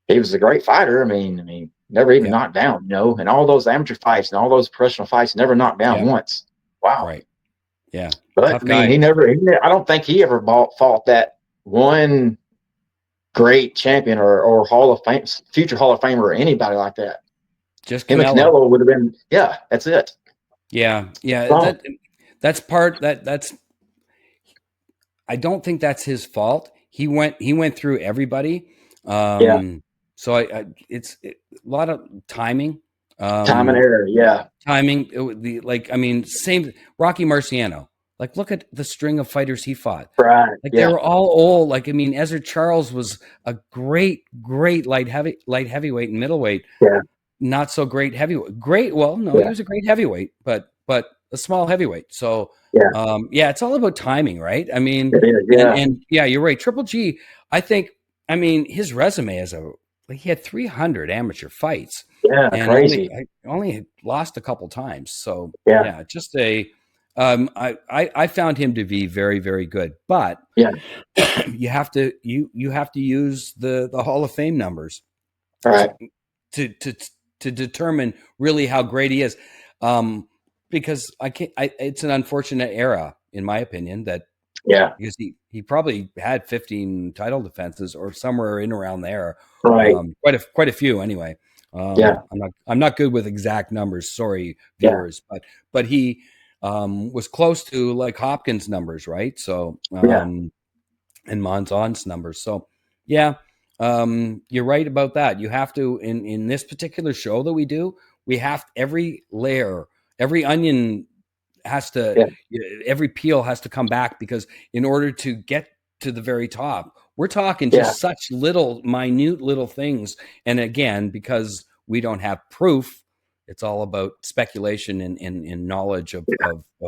Speaker 2: He was a great fighter. I mean, never even
Speaker 1: Yeah,
Speaker 2: knocked down, and all those amateur fights and all those professional fights, never knocked down
Speaker 1: yeah,
Speaker 2: once. Wow.
Speaker 1: right. Yeah,
Speaker 2: But
Speaker 1: tough
Speaker 2: I mean,
Speaker 1: guy.
Speaker 2: I don't think he ever fought that one great champion or Hall of Fame, future Hall of Famer or anybody like that.
Speaker 1: Just
Speaker 2: Him and
Speaker 1: Canelo.
Speaker 2: Canelo would have been, yeah, that's it.
Speaker 1: Yeah, yeah.
Speaker 2: Wrong.
Speaker 1: That's part that's. I don't think that's his fault. He went through everybody.
Speaker 2: Yeah.
Speaker 1: So a lot of timing.
Speaker 2: Time and
Speaker 1: Um,
Speaker 2: error. Yeah.
Speaker 1: timing. I mean, same Rocky Marciano. Like, look at the string of fighters he fought.
Speaker 2: Right.
Speaker 1: Like, they
Speaker 2: Yeah.
Speaker 1: were all old. Like, I mean, Ezra Charles was a great light heavyweight and middleweight.
Speaker 2: Yeah.
Speaker 1: Not so great heavyweight. Great. Well, no, he
Speaker 2: Yeah.
Speaker 1: was a great heavyweight, but a small heavyweight. So,
Speaker 2: Yeah.
Speaker 1: yeah, it's all about timing, right? I mean,
Speaker 2: It is.
Speaker 1: and
Speaker 2: Yeah.
Speaker 1: and yeah, you're right. Triple G, I think. I mean, his resume he had 300 amateur fights,
Speaker 2: Yeah.
Speaker 1: and only
Speaker 2: Crazy.
Speaker 1: only lost a couple times. So
Speaker 2: Yeah.
Speaker 1: yeah, just a. I found him to be very, very good, but
Speaker 2: Yeah.
Speaker 1: you have to use the Hall of Fame numbers
Speaker 2: All right.
Speaker 1: to to to determine really how great he is. Because it's an unfortunate era, in my opinion, that
Speaker 2: Yeah.
Speaker 1: because he probably had 15 title defenses or somewhere in around there,
Speaker 2: Right.
Speaker 1: quite a few anyway.
Speaker 2: Yeah.
Speaker 1: I'm not good with exact numbers. Sorry,
Speaker 2: Yeah.
Speaker 1: viewers, but he was close to like Hopkins numbers, right? So
Speaker 2: Yeah.
Speaker 1: and Monzon's numbers. So yeah, you're right about that. You have to in this particular show that we do, we have every layer, every onion has to,
Speaker 2: Yeah.
Speaker 1: every peel has to come back, because in order to get to the very top, we're talking
Speaker 2: Yeah.
Speaker 1: just such minute little things. And again, because we don't have proof, it's all about speculation and knowledge of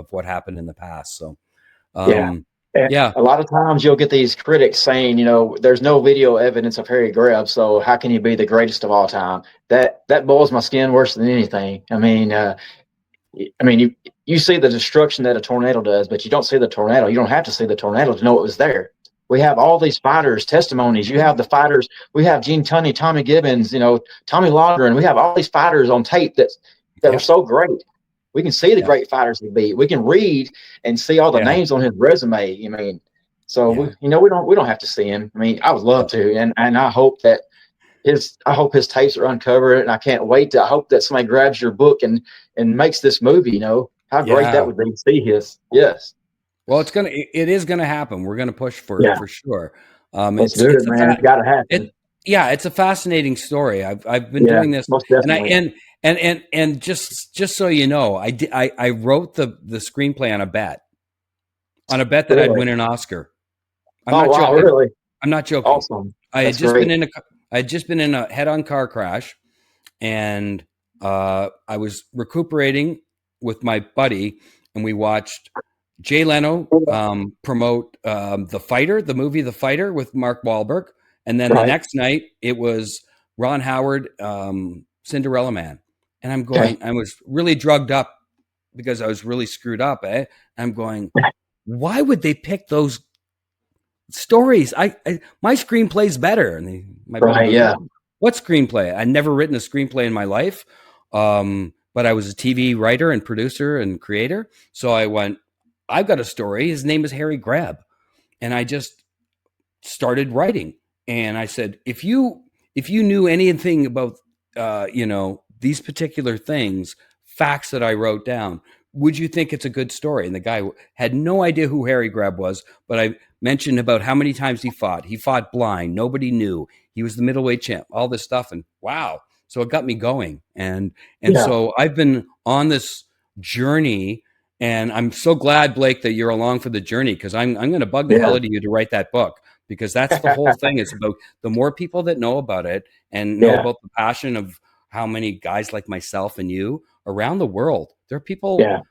Speaker 1: what happened in the past. So,
Speaker 2: Yeah.
Speaker 1: um,
Speaker 2: And
Speaker 1: yeah,
Speaker 2: a lot of times you'll get these critics saying, there's no video evidence of Harry Greb, so how can he be the greatest of all time? That boils my skin worse than anything. You see the destruction that a tornado does, but you don't see the tornado. You don't have to see the tornado to know it was there. We have all these fighters' testimonies. You have the fighters. We have Gene Tunney, Tommy Gibbons, Tommy Laughlin. We have all these fighters on tape that were
Speaker 1: yep,
Speaker 2: so great. We can see the
Speaker 1: yep,
Speaker 2: great fighters he beat. We can read and see all the
Speaker 1: yeah,
Speaker 2: names on his resume. So
Speaker 1: yeah.
Speaker 2: we don't have to see him. I would love to, and I hope that his tapes are uncovered, and I can't wait I hope that somebody grabs your book and makes this movie. How great that
Speaker 1: Yeah.
Speaker 2: would be to see his. Yes.
Speaker 1: Well, it is gonna happen. We're gonna push for it
Speaker 2: Yeah.
Speaker 1: for sure.
Speaker 2: Let's do it, man. It's got to happen.
Speaker 1: Yeah, it's a fascinating story. I've been
Speaker 2: Yeah,
Speaker 1: doing this,
Speaker 2: most
Speaker 1: and I
Speaker 2: definitely.
Speaker 1: and just so you know, I wrote the screenplay on a bet that I'd
Speaker 2: Really.
Speaker 1: win an Oscar. I'm
Speaker 2: Oh
Speaker 1: not
Speaker 2: wow,
Speaker 1: joking.
Speaker 2: really?
Speaker 1: I'm not joking.
Speaker 2: Awesome.
Speaker 1: I had
Speaker 2: That's
Speaker 1: just been
Speaker 2: great.
Speaker 1: in a I had just been in a head-on car crash, and I was recuperating with my buddy, and we watched Jay Leno promote the movie The Fighter with Mark Wahlberg, and then the
Speaker 2: Right.
Speaker 1: next night it was Ron Howard, Cinderella Man, and
Speaker 2: Okay.
Speaker 1: I was really drugged up because I was really screwed up. I'm going, why would they pick those stories? My screenplay's better. And my buddy
Speaker 2: Right.
Speaker 1: goes,
Speaker 2: Yeah.
Speaker 1: what screenplay? I'd never written a screenplay in my life. But I was a TV writer and producer and creator. So I went, I've got a story. His name is Harry Greb. And I just started writing. And I said, if you knew anything about these particular things, facts that I wrote down, would you think it's a good story? And the guy had no idea who Harry Greb was, but I mentioned about how many times he fought. He fought blind. Nobody knew. He was the middleweight champ, all this stuff. And wow. So it got me going. And
Speaker 2: Yeah.
Speaker 1: so I've been on this journey, and I'm so glad, Blake, that you're along for the journey, because I'm going to bug the hell
Speaker 2: Yeah.
Speaker 1: out of you to write that book, because that's the whole thing. It's about the more people that know about it and know
Speaker 2: Yeah.
Speaker 1: about the passion of how many guys like myself and you around the world. There are people
Speaker 2: Yeah.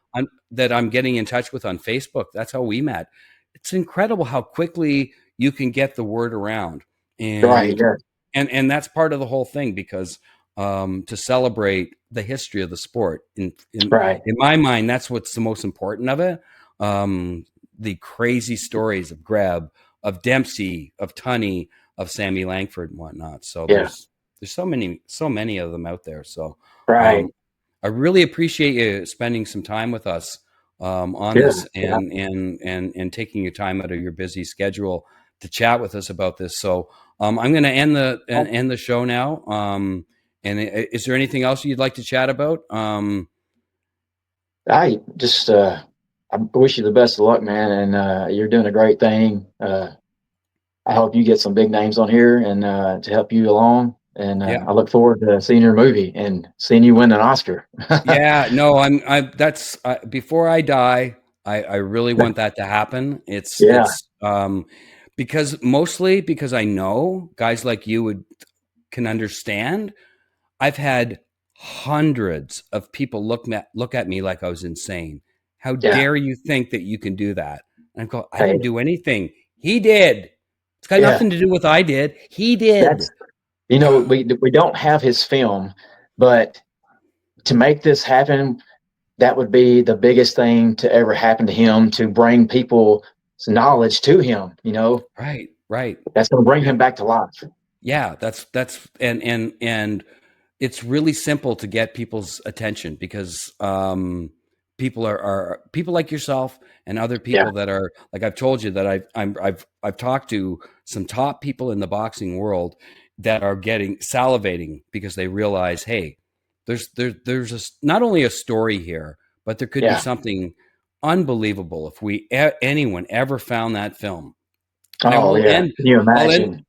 Speaker 1: that I'm getting in touch with on Facebook. That's how we met. It's incredible how quickly you can get the word around,
Speaker 2: Right.
Speaker 1: and
Speaker 2: Yeah.
Speaker 1: and that's part of the whole thing, because to celebrate the history of the sport.
Speaker 2: Right.
Speaker 1: In my mind, that's what's the most important of it. The crazy stories of Greb, of Dempsey, of Tunney, of Sammy Langford and whatnot. So
Speaker 2: Yeah.
Speaker 1: there's so many of them out there. So
Speaker 2: Right.
Speaker 1: um, I really appreciate you spending some time with us on
Speaker 2: Yeah.
Speaker 1: this,
Speaker 2: Yeah.
Speaker 1: and taking your time out of your busy schedule to chat with us about this. So I'm going to end the show now. And is there anything else you'd like to chat about?
Speaker 2: I just I wish you the best of luck, man, and you're doing a great thing. I hope you get some big names on here and to help you along. And
Speaker 1: Yeah,
Speaker 2: I look forward to seeing your movie and seeing you win an Oscar.
Speaker 1: yeah. No, that's before I die. I really want that to happen.
Speaker 2: Yeah,
Speaker 1: Mostly because I know guys like you can understand. I've had hundreds of people look at me like I was insane. How
Speaker 2: yeah.
Speaker 1: dare you think that you can do that? And I go, I
Speaker 2: Hey,
Speaker 1: didn't do anything. He did. It's got
Speaker 2: yeah.
Speaker 1: nothing to do with I did. He did.
Speaker 2: That's we don't have his film, but to make this happen, that would be the biggest thing to ever happen to him. To bring people's knowledge to him,
Speaker 1: Right, right.
Speaker 2: that's going to bring
Speaker 1: Yeah,
Speaker 2: him back to life.
Speaker 1: yeah. That's and it's really simple to get people's attention, because people are people like yourself and other
Speaker 2: Yeah,
Speaker 1: people that are like, I've told you that I've talked to some top people in the boxing world that are getting salivating because they realize, hey, there's not only a story here, but there could be
Speaker 2: yeah.
Speaker 1: something unbelievable if anyone ever found that film. And I
Speaker 2: Oh,
Speaker 1: will
Speaker 2: yeah.
Speaker 1: end.
Speaker 2: Can you
Speaker 1: I'll end.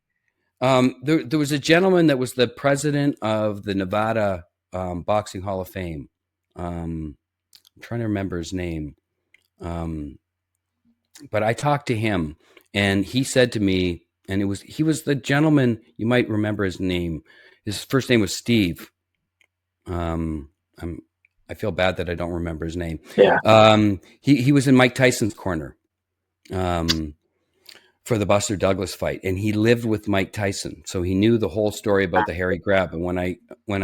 Speaker 2: imagine?
Speaker 1: There was a gentleman that was the president of the Nevada Boxing Hall of Fame. I'm trying to remember his name, um, but I talked to him, and he said to me, and he was the gentleman. You might remember his name. His first name was Steve. I feel bad that I don't remember his name.
Speaker 2: Yeah.
Speaker 1: He was in Mike Tyson's corner for the Buster Douglas fight, and he lived with Mike Tyson, so he knew the whole story about the Harry Greb. And when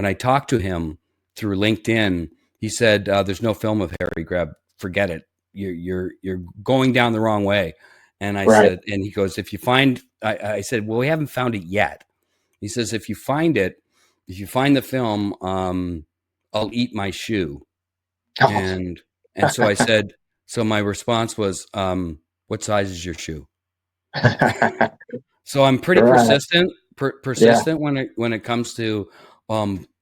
Speaker 1: I talked to him through LinkedIn, he said, "There's no film of Harry Greb. Forget it. You're going down the wrong way." And I
Speaker 2: Right.
Speaker 1: said, and he goes, "If you find," I said, "Well, we haven't found it yet." He says, "If you find it, if you find the film, I'll eat my shoe."
Speaker 2: Oh.
Speaker 1: And so I said, so my response was, "What size is your shoe?" So I'm pretty
Speaker 2: Right. Yeah.
Speaker 1: persistent when it comes to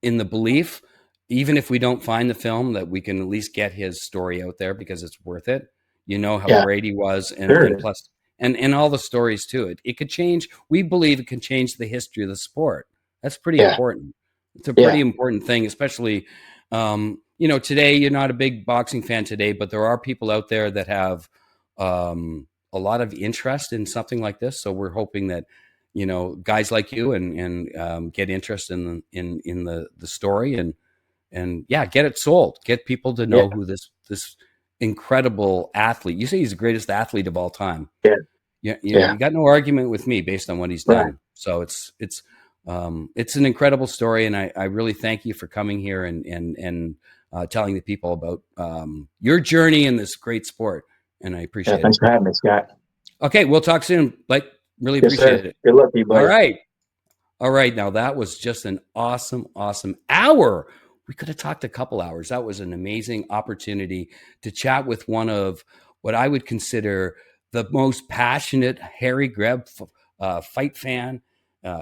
Speaker 1: in the belief, even if we don't find the film, that we can at least get his story out there because it's worth it. You know how
Speaker 2: Yeah.
Speaker 1: great he was, and
Speaker 2: Sure.
Speaker 1: plus and all the stories too. It could change. We believe it can change the history of the sport. That's pretty
Speaker 2: Yeah.
Speaker 1: important. It's a pretty
Speaker 2: Yeah.
Speaker 1: important thing, especially today. You're not a big boxing fan today, but there are people out there that have a lot of interest in something like this. So we're hoping that guys like you and get interest in the story and yeah, get it sold, get people to
Speaker 2: Yeah.
Speaker 1: know who this incredible athlete. You say he's the greatest athlete of all time.
Speaker 2: Yeah.
Speaker 1: Yeah,
Speaker 2: Yeah.
Speaker 1: you got no argument with me based on what he's
Speaker 2: Right.
Speaker 1: done. So it's an incredible story, and I really thank you for coming here and telling the people about your journey in this great sport, and I
Speaker 2: Yeah.
Speaker 1: appreciate it.
Speaker 2: Thanks for having me, Scott.
Speaker 1: Okay, we'll talk soon. Like, really
Speaker 2: Yes,
Speaker 1: appreciate
Speaker 2: sir.
Speaker 1: it.
Speaker 2: Good luck to you,
Speaker 1: All
Speaker 2: buddy.
Speaker 1: right. All right. Now that was just an awesome hour. We could have talked a couple hours. That was an amazing opportunity to chat with one of what I would consider the most passionate Harry Greb fight fan,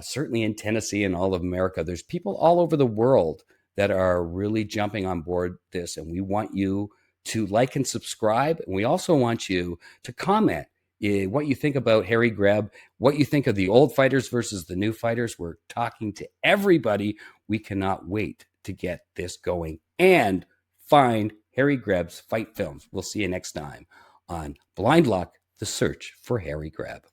Speaker 1: certainly in Tennessee and all of America. There's people all over the world that are really jumping on board this, and we want you to like and subscribe. And we also want you to comment what you think about Harry Greb, what you think of the old fighters versus the new fighters. We're talking to everybody. We cannot wait to get this going and find Harry Greb's fight films. We'll see you next time on Blind Luck, the search for Harry Greb.